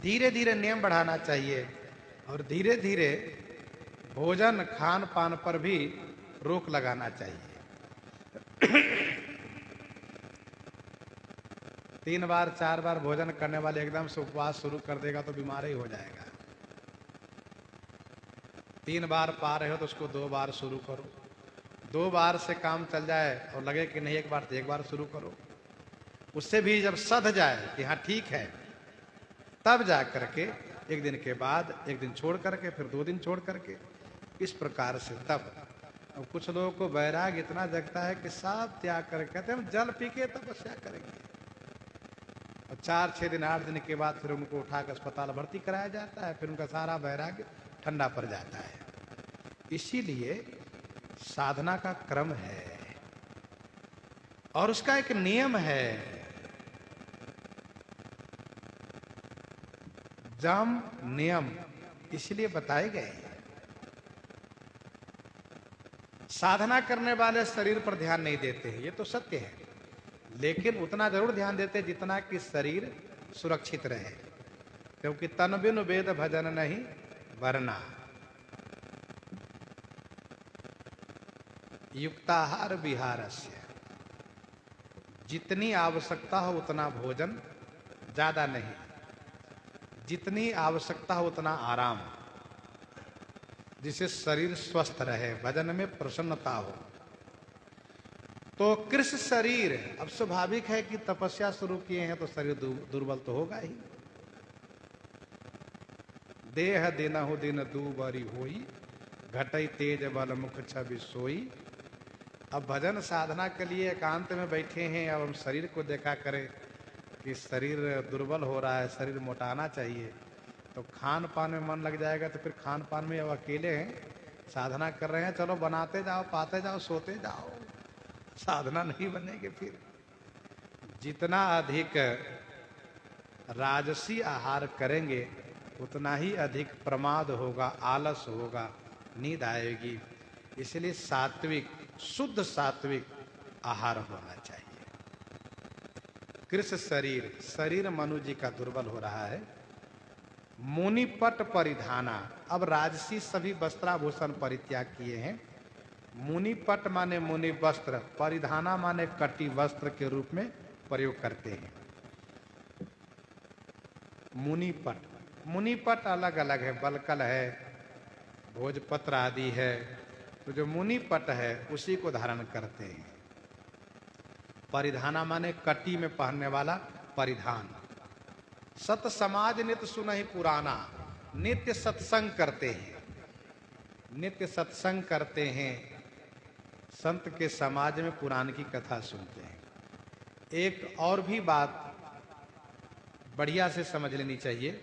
धीरे धीरे नियम बढ़ाना चाहिए, और धीरे धीरे भोजन खान पान पर भी रोक लगाना चाहिए। 3 बार 4 बार भोजन करने वाले एकदम से उपवास शुरू कर देगा तो बीमार ही हो जाएगा। 3 बार पा रहे हो तो उसको 2 बार शुरू करो। 2 बार से काम चल जाए और लगे कि नहीं 1 बार तो 1 बार शुरू करो। उससे भी जब सध जाए कि हाँ ठीक है, तब जा करके एक दिन के बाद, एक दिन छोड़ करके, फिर 2 दिन छोड़ करके, इस प्रकार से। तब अब कुछ लोगों को वैराग इतना जगता है कि सब त्याग कर कहते हैं हम जल पी के तपस्या करेंगे, और 4-6 दिन 8 दिन के बाद फिर उनको उठाकर अस्पताल भर्ती कराया जाता है, फिर उनका सारा वैराग्य ठंडा पड़ जाता है। इसीलिए साधना का क्रम है और उसका एक नियम है। जम नियम इसलिए बताए गए। साधना करने वाले शरीर पर ध्यान नहीं देते हैं, ये तो सत्य है, लेकिन उतना जरूर ध्यान देते हैं जितना कि शरीर सुरक्षित रहे, क्योंकि तन बिन वेद भजन नहीं वरना। युक्ताहार विहारस्य, जितनी आवश्यकता हो उतना भोजन, ज्यादा नहीं, जितनी आवश्यकता हो उतना आराम, जिससे शरीर स्वस्थ रहे, भजन में प्रसन्नता हो। तो कृष्ण शरीर, अब स्वाभाविक है कि तपस्या शुरू किए हैं तो शरीर दुर्बल तो होगा ही। देह दिनहु दिन दूबरी होई, घटई तेज बल मुख छवि सोई। अब भजन साधना के लिए एकांत में बैठे हैं, अब हम शरीर को देखा करें कि शरीर दुर्बल हो रहा है, शरीर मोटाना चाहिए, तो खान पान में मन लग जाएगा, तो फिर खान पान में अब अकेले हैं, साधना कर रहे हैं, चलो बनाते जाओ, पाते जाओ, सोते जाओ, साधना नहीं बनेगी। फिर जितना अधिक राजसी आहार करेंगे उतना ही अधिक प्रमाद होगा, आलस होगा, नींद आएगी। इसलिए सात्विक, शुद्ध सात्विक आहार होना चाहिए। कृष्ण शरीर, शरीर मनु जी का दुर्बल हो रहा है। मुनिपट परिधाना, अब राजसी सभी वस्त्राभूषण परित्याग किए हैं। मुनिपट माने मुनि वस्त्र, परिधाना माने कटी वस्त्र के रूप में प्रयोग करते हैं। मुनिपट, मुनिपट अलग अलग है, बलकल है, भोजपत्र आदि है, तो जो मुनिपट है उसी को धारण करते हैं। परिधाना माने कटी में पहनने वाला परिधान। सत समाज नित्य सुनहि पुराना, नित्य सत्संग करते हैं, नित्य सत्संग करते हैं, संत के समाज में पुराण की कथा सुनते हैं। एक और भी बात बढ़िया से समझ लेनी चाहिए,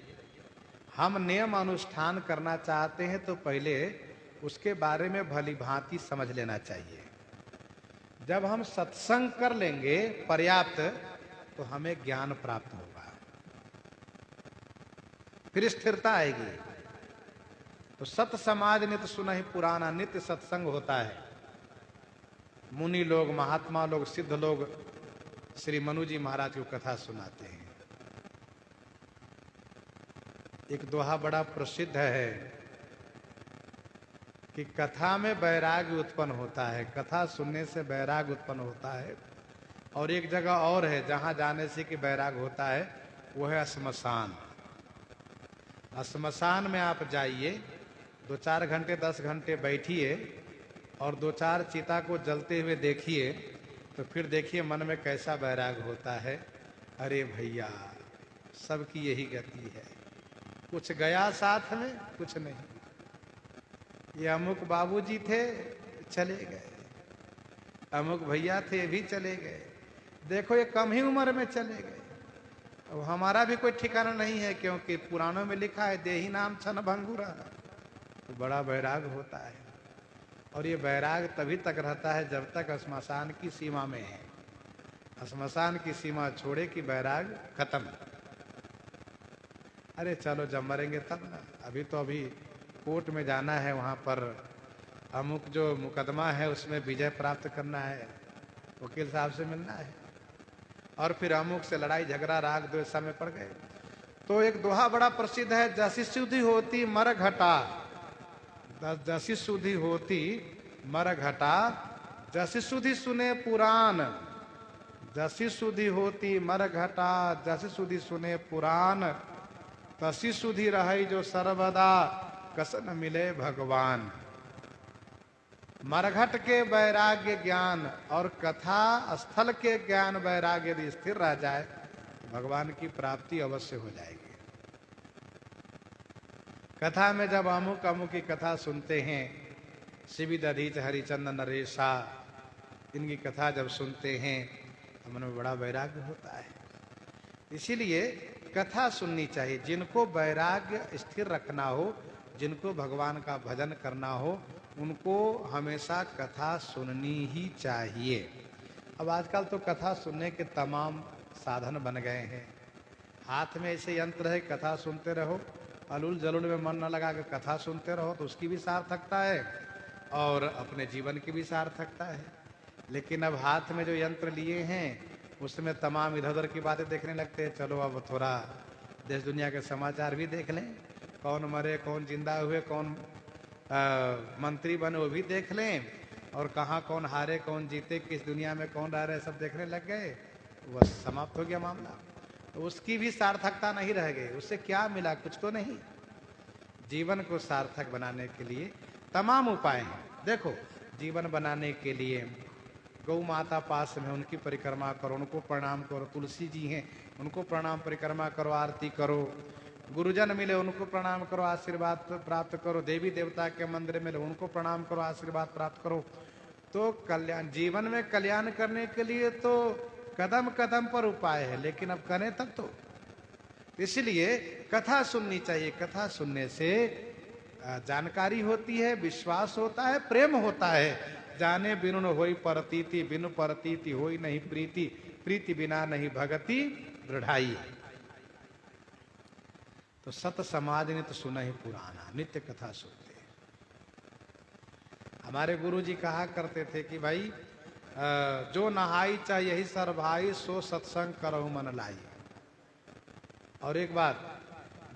हम नियम अनुष्ठान करना चाहते हैं तो पहले उसके बारे में भली भांति समझ लेना चाहिए। जब हम सत्संग कर लेंगे पर्याप्त, तो हमें ज्ञान प्राप्त होगा, फिर स्थिरता आएगी। तो सत समाज नित्य सुनहि पुराना, नित्य सत्संग होता है। मुनि लोग, महात्मा लोग, सिद्ध लोग श्री मनु जी महाराज को कथा सुनाते हैं। एक दोहा बड़ा प्रसिद्ध है कि कथा में वैराग्य उत्पन्न होता है, कथा सुनने से वैराग्य उत्पन्न होता है। और एक जगह और है जहां जाने से कि वैराग्य होता है, वो है श्मशान। श्मशान में आप जाइए, 2-4 घंटे 10 घंटे बैठिए और 2-4 चिता को जलते हुए देखिए, तो फिर देखिए मन में कैसा वैराग्य होता है। अरे भैया, सबकी यही गति है, कुछ गया साथ में, कुछ नहीं। ये अमुक बाबूजी थे, चले गए, अमुक भैया थे, भी चले गए, देखो ये कम ही उम्र में चले गए। अब हमारा भी कोई ठिकाना नहीं है, क्योंकि पुराणों में लिखा है देही नाम छन भंगुरा। तो बड़ा वैराग्य होता है, और ये वैराग्य तभी तक रहता है जब तक श्मशान की सीमा में है। श्मशान की सीमा छोड़े कि वैराग्य खत्म। अरे चलो जब मरेंगे तब ना, अभी तो अभी कोर्ट में जाना है, वहां पर अमुक जो मुकदमा है उसमें विजय प्राप्त करना है, वकील साहब से मिलना है, और फिर अमुक से लड़ाई झगड़ा राग द्वेष में पड़ गए। तो एक दोहा बड़ा प्रसिद्ध है, जैसी सुधि होती मर घटा, जैसी सुधि होती मर घटा, जैसी सुधि सुने पुराण, जैसी सुधि होती मर घटा, जैसी सुधि सुने पुराण, तसी सुधि रही जो सर्वदा, कसन मिले भगवान। मरघट के वैराग्य ज्ञान और कथा स्थल के ज्ञान वैराग्य यदि स्थिर रह जाए, भगवान की प्राप्ति अवश्य हो जाएगी। कथा में जब अमुक अमुक की कथा सुनते हैं, शिविद अधीच हरिचंद नरेशा, इनकी कथा जब सुनते हैं तो मन में बड़ा वैराग्य होता है। इसीलिए कथा सुननी चाहिए। जिनको वैराग्य स्थिर रखना हो, जिनको भगवान का भजन करना हो, उनको हमेशा कथा सुननी ही चाहिए। अब आजकल तो कथा सुनने के तमाम साधन बन गए हैं। हाथ में ऐसे यंत्र है, कथा सुनते रहो, अलूल जलूल में मन न लगा के कथा सुनते रहो तो उसकी भी सार्थकता है और अपने जीवन की भी सार्थकता है। लेकिन अब हाथ में जो यंत्र लिए हैं उसमें तमाम इधर उधर की बातें देखने लगते हैं। चलो अब थोड़ा देश दुनिया के समाचार भी देख लें, कौन मरे कौन जिंदा हुए, कौन मंत्री बने वो भी देख लें, और कहाँ कौन हारे कौन जीते, किस दुनिया में कौन रह रहे, सब देखने लग गए, बस समाप्त हो गया मामला। तो उसकी भी सार्थकता नहीं रह गई। उससे क्या मिला? कुछ तो नहीं। जीवन को सार्थक बनाने के लिए तमाम उपाय हैं। देखो, जीवन बनाने के लिए गौ माता पास में, उनकी परिक्रमा करो, उनको प्रणाम करो। तुलसी जी हैं, उनको प्रणाम परिक्रमा करो, आरती करो। गुरुजन मिले, उनको प्रणाम करो, आशीर्वाद प्राप्त करो। देवी देवता के मंदिर मिले, उनको प्रणाम करो, आशीर्वाद प्राप्त करो। तो कल्याण, जीवन में कल्याण करने के लिए तो कदम कदम पर उपाय है, लेकिन अब करें तब तो। इसलिए कथा सुननी चाहिए। कथा सुनने से जानकारी होती है, विश्वास होता है, प्रेम होता है। जाने बिनु न होई परतीति, बिनु परतीति होई नहीं प्रीति, प्रीति बिना नहीं भगति दृढ़ाई। तो सत समाज ने तो सुना ही पुराना, नित्य कथा सुनते। हमारे गुरु जी कहा करते थे कि भाई जो नहाई चाहे यही सर भाई, सो सत्संग करहु मन लाई। और एक बात,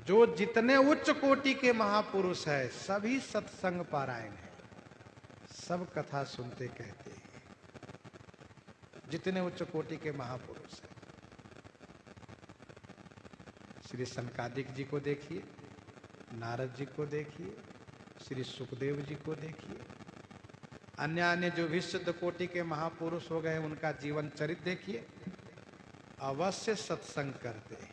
जो जितने उच्च कोटि के महापुरुष है सभी सत्संग पारायण है, सब कथा सुनते कहते हैं। जितने उच्च कोटि के महापुरुष हैं, श्री सनकादिक जी को देखिए, नारद जी को देखिए, श्री सुखदेव जी को देखिए, अन्य अन्य जो भी सिद्ध कोटि के महापुरुष हो गए उनका जीवन चरित्र देखिए, अवश्य सत्संग करते हैं,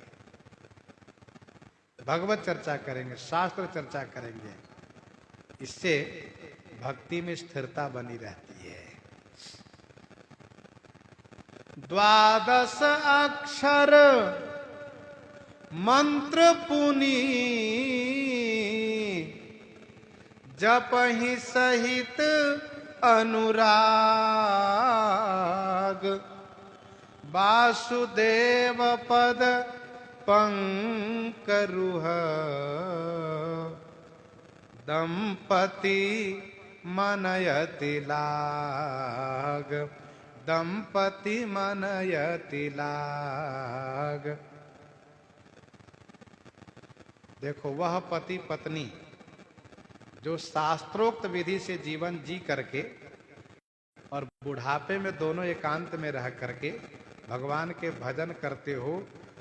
भगवत चर्चा करेंगे, शास्त्र चर्चा करेंगे। इससे भक्ति में स्थिरता बनी रहती है। 12 अक्षर मंत्र पुनी, जपहि सहित अनुराग। वासुदेव पद पंकरुह, दंपति मनयति लाग। दंपति मनयति लाग। देखो, वह पति पत्नी जो शास्त्रोक्त विधि से जीवन जी करके और बुढ़ापे में दोनों एकांत में रह करके भगवान के भजन करते हो,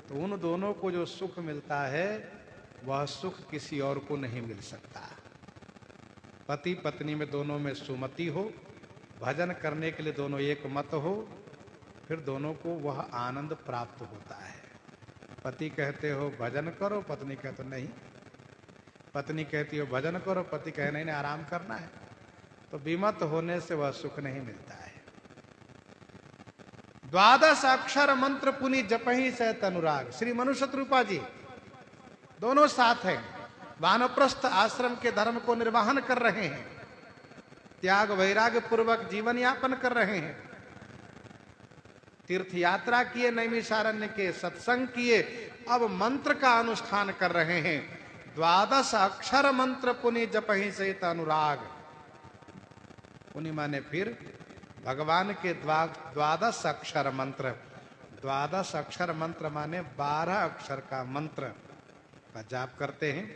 तो उन दोनों को जो सुख मिलता है वह सुख किसी और को नहीं मिल सकता। पति पत्नी में दोनों में सुमति हो, भजन करने के लिए दोनों एक मत हो, फिर दोनों को वह आनंद प्राप्त होता है। पति कहते हो भजन करो, पत्नी कहते नहीं। पत्नी कहती हो भजन करो, पति कहे नहीं, आराम करना है। तो विमत होने से वह सुख नहीं मिलता है। 12 अक्षर मंत्र पुनि जपहि सहित अनुराग। श्री मनु शत्रुपा जी दोनों साथ हैं, वानप्रस्थ आश्रम के धर्म को निर्वहन कर रहे हैं, त्याग वैराग्य पूर्वक जीवन यापन कर रहे हैं, तीर्थ यात्रा किए, नैमिषारण्य के सत्संग किए, अब मंत्र का अनुष्ठान कर रहे हैं। 12 अक्षर मंत्र पुनि जपहि सहित अनुराग। पुनि माने फिर भगवान के 12 अक्षर मंत्र। 12 अक्षर मंत्र माने 12 अक्षर का मंत्र का जाप करते हैं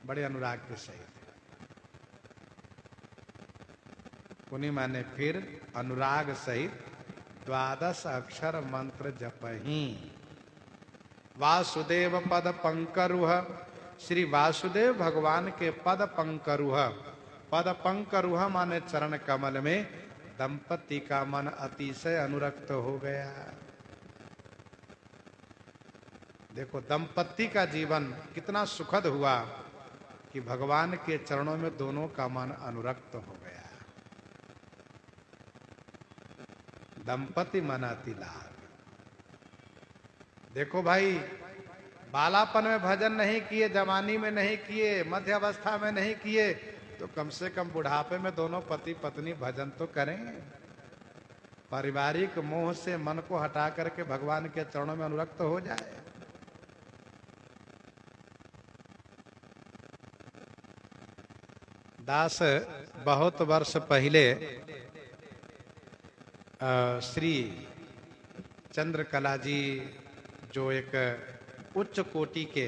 बड़े अनुराग के सहित। पुनि माने फिर अनुराग सहित 12 अक्षर मंत्र जपहि। वासुदेव पद पंकरुह। श्री वासुदेव भगवान के पद पंकरुह। पद पंकरुह माने चरण कमल में दंपति का मन अतिशय अनुरक्त हो गया। देखो, दंपति का जीवन कितना सुखद हुआ। कि भगवान के चरणों में दोनों का मन अनुरक्त हो गया। दंपति मनाती लाग। देखो भाई, बालापन में भजन नहीं किए, जवानी में नहीं किए, मध्य अवस्था में नहीं किए, तो कम से कम बुढ़ापे में दोनों पति पत्नी भजन तो करें। पारिवारिक मोह से मन को हटा करके भगवान के चरणों में अनुरक्त हो जाए। दास बहुत वर्ष पहले श्री चंद्रकला जी, जो एक उच्च कोटि के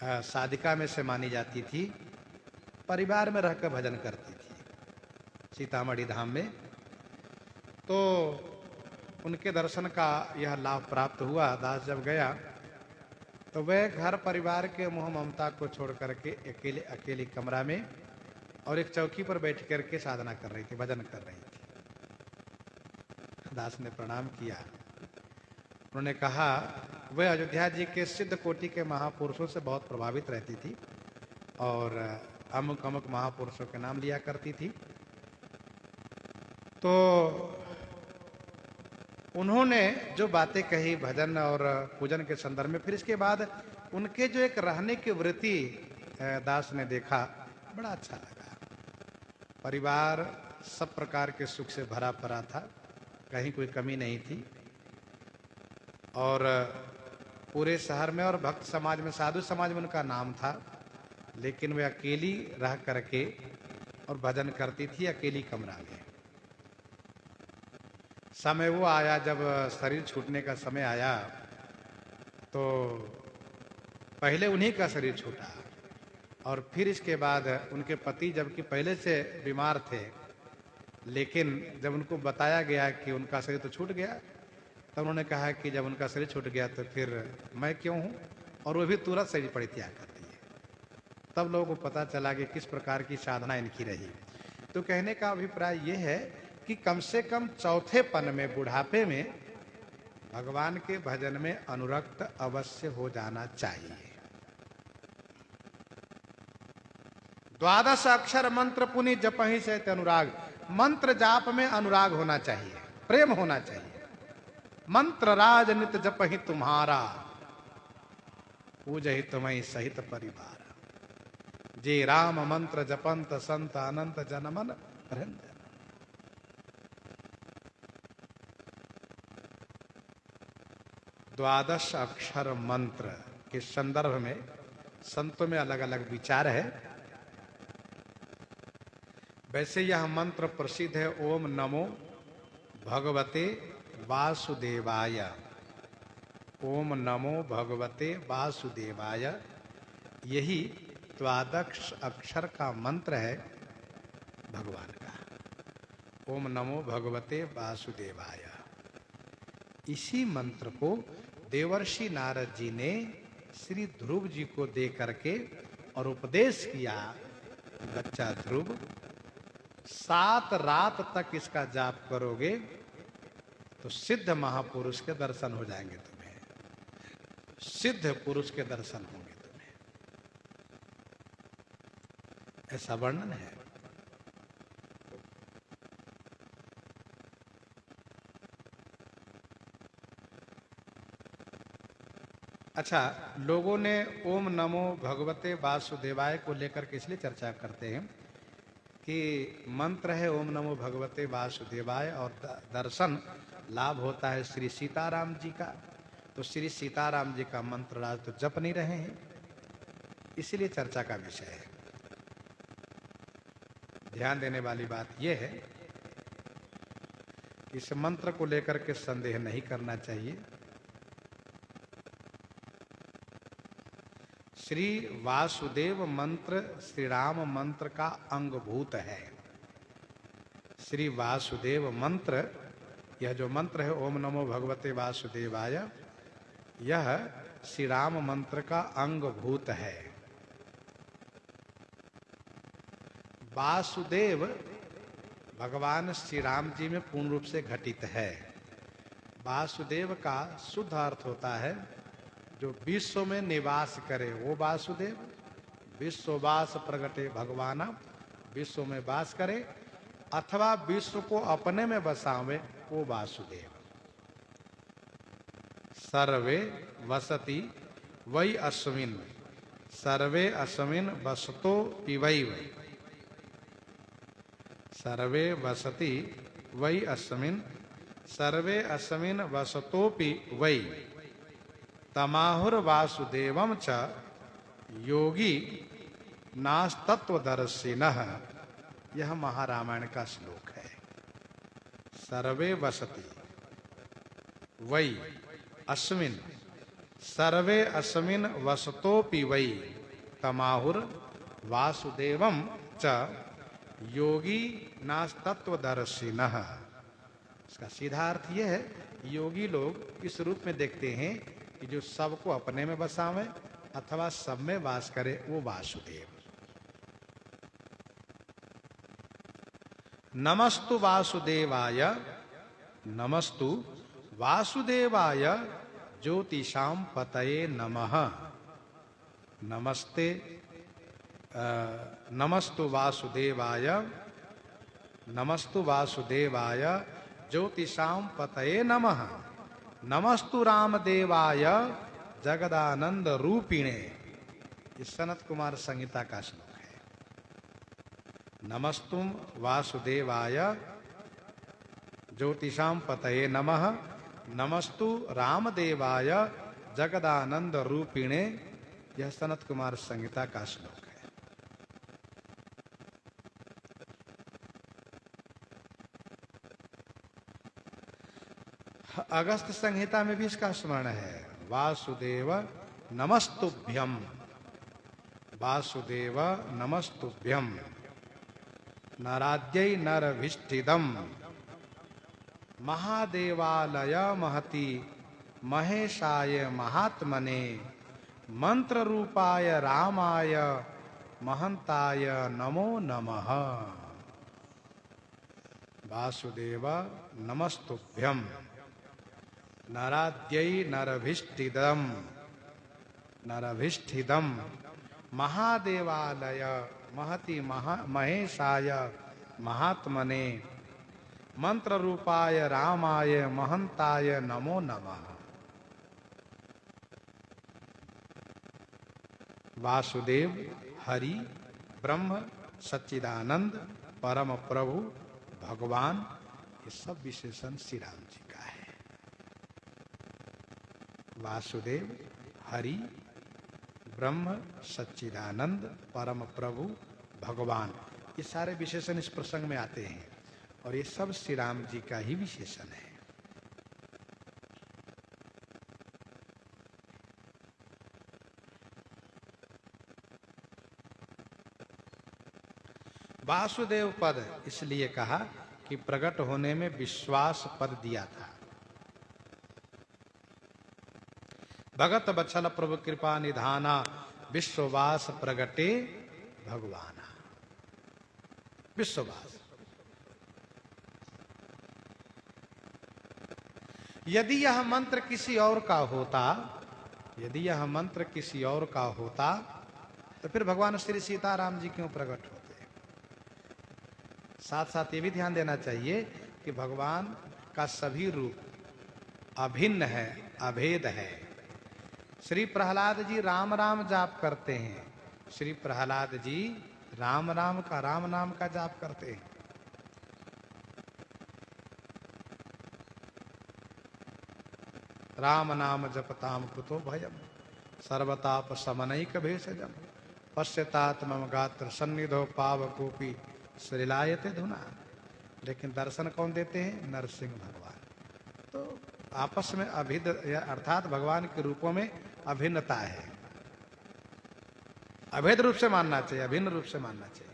साधिका में से मानी जाती थी, परिवार में रहकर भजन करती थी सीतामढ़ी धाम में, तो उनके दर्शन का यह लाभ प्राप्त हुआ। दास जब गया तो वह घर परिवार के मोह ममता को छोड़ करके अकेले कमरा में और एक चौकी पर बैठ करके साधना कर रही थी, भजन कर रही थी। दास ने प्रणाम किया। उन्होंने कहा वह अयोध्या जी के सिद्ध कोटि के महापुरुषों से बहुत प्रभावित रहती थी और अमुक अमुक महापुरुषों के नाम लिया करती थी। तो उन्होंने जो बातें कही भजन और पूजन के संदर्भ में, फिर इसके बाद उनके जो एक रहने की वृत्ति दास ने देखा, बड़ा अच्छा लगा। परिवार सब प्रकार के सुख से भरा पड़ा था, कहीं कोई कमी नहीं थी। और पूरे शहर में और भक्त समाज में, साधु समाज में उनका नाम था, लेकिन वे अकेली रह करके और भजन करती थी अकेली कमरा में। समय वो आया जब शरीर छूटने का समय आया, तो पहले उन्हीं का शरीर छूटा और फिर इसके बाद उनके पति, जबकि पहले से बीमार थे, लेकिन जब उनको बताया गया कि उनका शरीर तो छूट गया, तब उन्होंने कहा कि जब उनका शरीर छूट गया तो फिर मैं क्यों हूं, और वो भी तुरंत शरीर परित्याग कर दिए। तब लोगों को पता चला कि किस प्रकार की साधना इनकी रही। तो कहने का अभिप्राय यह है कि कम से कम चौथेपन में, बुढ़ापे में भगवान के भजन में अनुरक्त अवश्य हो जाना चाहिए। 12 अक्षर मंत्र पुनि जपहि से अनुराग। मंत्र जाप में अनुराग होना चाहिए, प्रेम होना चाहिए। मंत्र राज नित जपहि तुम्हारा, पूजहि तुम्हें सहित परिवार। जे राम मंत्र जपंत संत अनंत जनमन रंजन। द्वादश अक्षर मंत्र के संदर्भ में संतों में अलग अलग विचार है। वैसे यह मंत्र प्रसिद्ध है, ओम नमो भगवते वासुदेवाय। ओम नमो भगवते वासुदेवाय, यही द्वादश अक्षर का मंत्र है भगवान का। ओम नमो भगवते वासुदेवाय। इसी मंत्र को देवर्षि नारद जी ने श्री ध्रुव जी को दे करके और उपदेश किया, बच्चा ध्रुव 7 रात तक इसका जाप करोगे तो सिद्ध महापुरुष के दर्शन हो जाएंगे, तुम्हें सिद्ध पुरुष के दर्शन होंगे तुम्हें, ऐसा वर्णन है। अच्छा, लोगों ने ओम नमो भगवते वासुदेवाय को लेकर के इसलिए चर्चा करते हैं कि मंत्र है ओम नमो भगवते वासुदेवाय और दर्शन लाभ होता है श्री सीताराम जी का। तो श्री सीताराम जी का मंत्र आज तो जप नहीं रहे हैं, इसीलिए चर्चा का विषय है। ध्यान देने वाली बात यह है कि इस मंत्र को लेकर के संदेह नहीं करना चाहिए। श्री वासुदेव मंत्र श्री राम मंत्र का अंगभूत है। श्री वासुदेव मंत्र, यह जो मंत्र है ओम नमो भगवते वासुदेवाय, यह श्री राम मंत्र का अंगभूत है। वासुदेव भगवान श्री राम जी में पूर्ण रूप से घटित है। वासुदेव का शुद्ध अर्थ होता है जो विश्व में निवास करे वो वासुदेव, विश्ववास प्रगटे भगवान, विश्व में वास करे अथवा विश्व को अपने में बसावे वो वासुदेव। सर्वे वसति वै अस्मिन्, सर्वे अस्मिन् वसतो पिबैव, सर्वे वसति वै अस्मिन्, सर्वे अस्मिन् वसतोपि वै, तमाहुर्वासुदेवं च योगी नास्तत्वदर्शिनः। यह महारामायण का श्लोक है। सर्वे वसति वै अस्मिन्, सर्वे अस्मिन् वसतोपि वै, तमाहुर वासुदेवं च योगी नास्तत्वदर्शिनः। इसका सीधा अर्थ यह है, योगी लोग इस रूप में देखते हैं कि जो सबको अपने में बसावे अथवा सब में वास करे वो वासुदेव। नमस्तु वासुदेवाय, नमस्तु वासुदेवाय ज्योतिषाम पतये नमः। नमस्ते नमस्तु वासुदेवाय, नमस्तु वासुदेवाय ज्योतिषाम पतये नमः। नमस्तु रामदेवाय जगदानंद रूपिणे। इस सनत कुमार संहिता का श्लोक है। नमस्तुम वासुदेवाय ज्योतिषाम पतये नमः, नमस्तु रामदेवाय जगदानंद रूपिणे। यह सनत कुमार संहिता का श्लोक है। अगस्त संहिता में भी इसका स्मरण है। वासुदेव नमस्तुभ्यम, वासुदेव नमस्तुभ्यम, नराद्यै नरभिष्टिदम, महादेवालय महति महेशाय महात्मने, मंत्र रूपाय रामाय महंताय नमो नमः। वासुदेव नमस्तुभ्यम, नराद्यै नरभिष्टिदम, नरभिष्टिदम, महादेवालय महति महेशाय महात्मने, मंत्र रूपाय रामाय महंताय नमो नमः। वासुदेव हरि ब्रह्म सच्चिदानंद परम प्रभु भगवान, ये सब विशेषण श्री राम जी का है। वासुदेव हरि ब्रह्म सच्चिदानंद परम प्रभु भगवान, ये सारे विशेषण इस प्रसंग में आते हैं और ये सब श्री राम जी का ही विशेषण है। वासुदेव पद इसलिए कहा कि प्रकट होने में विश्वास पद दिया था। भगत बत्सल प्रभु कृपा निधाना, विश्ववास प्रगटे भगवाना। विश्ववास, यदि यह मंत्र किसी और का होता, यदि यह मंत्र किसी और का होता तो फिर भगवान श्री सीताराम जी क्यों प्रकट होते। साथ साथ ये भी ध्यान देना चाहिए कि भगवान का सभी रूप अभिन्न है, अभेद है। श्री प्रहलाद जी राम राम जाप करते हैं, श्री प्रहलाद जी राम राम का, राम नाम का जाप करते हैं। राम नाम जपताम कुतो भयम, सर्वताप समनैक भेषजम, पश्यतात मम गात्र सन्निधो पावकोपि श्रीलायते धुना। लेकिन दर्शन कौन देते हैं? नरसिंह भगवान। तो आपस में अभिद, अर्थात भगवान के रूपों में अभिन्नता है। अभेद रूप से मानना चाहिए, अभिन्न रूप से मानना चाहिए।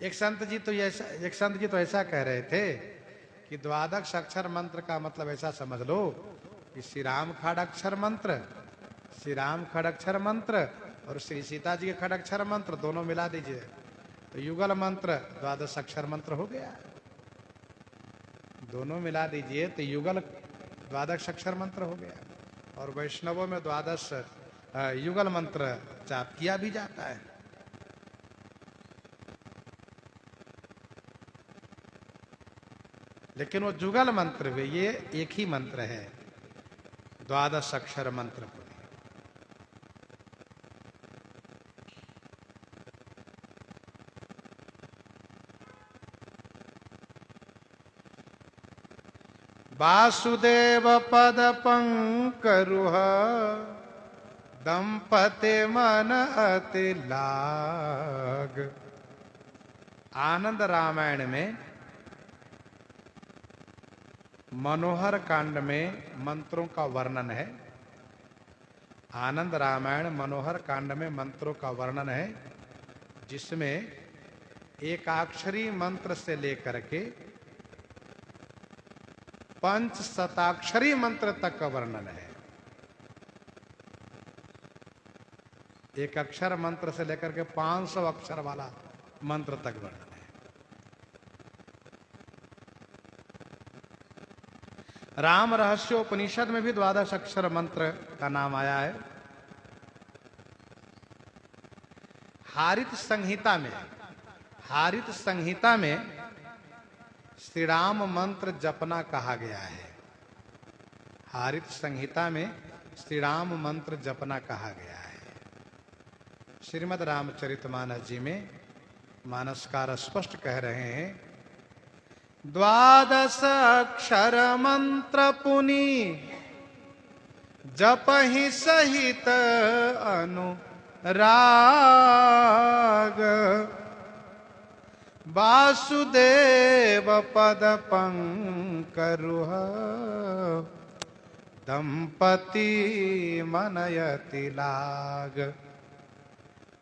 एक संत जी तो ऐसा कह रहे थे कि द्वादश अक्षर मंत्र का मतलब ऐसा समझ लो कि श्री राम खड़ाक्षर मंत्र, श्री राम खड़ाक्षर मंत्र और श्री सीता जी के खड़ाक्षर मंत्र दोनों मिला दीजिए तो युगल मंत्र द्वादश अक्षर मंत्र हो गया। दोनों मिला दीजिए तो युगल द्वादश अक्षर मंत्र हो गया। और वैष्णवों में द्वादश युगल मंत्र जाप किया भी जाता है। लेकिन वो जुगल मंत्र भी, ये एक ही मंत्र है, द्वादश अक्षर मंत्र। वासुदेव पद पंकरुह दंपति मन अति लाग। आनंद रामायण में मनोहर कांड में मंत्रों का वर्णन है। आनंद रामायण मनोहर कांड में मंत्रों का वर्णन है, जिसमें एकाक्षरी मंत्र से लेकर के पंच शताक्षरी मंत्र तक का वर्णन है। एक अक्षर मंत्र से लेकर के 500 अक्षर वाला मंत्र तक वर्णन है। राम रहस्योपनिषद में भी द्वादश अक्षर मंत्र का नाम आया है। हारित संहिता में श्री राम मंत्र जपना कहा गया है। हारित संहिता में श्री राम मंत्र जपना कहा गया है। श्रीमद् रामचरितमानस जी में मानसकार स्पष्ट कह रहे हैं, द्वादश अक्षर मंत्र पुनि जपहि सहित अनुराग। वासुदेव पद पंकरुह दंपति मनयति लाग।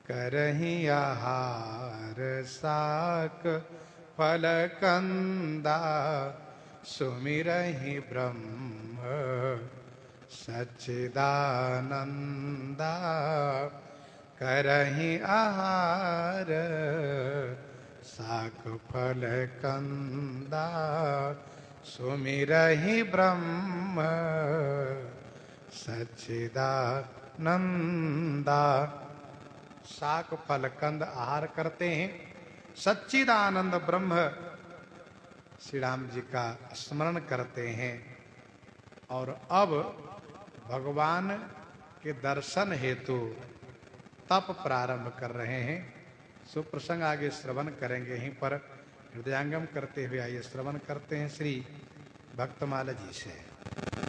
करहि आहार साक फल कंदा सुमिरहि ब्रह्म सच्चिदानंदा। करहि आहार साक फल कंदा सुमिरहि ब्रह्म सच्चिदानंदा। साक फल कंद आहार करते हैं, सच्चिदानंद ब्रह्म श्री राम जी का स्मरण करते हैं। और अब भगवान के दर्शन हेतु तप प्रारंभ कर रहे हैं। सुप्रसंग आगे श्रवण करेंगे। यहीं पर हृदयांगम करते हुए आइए श्रवण करते हैं श्री भक्तमाला जी से।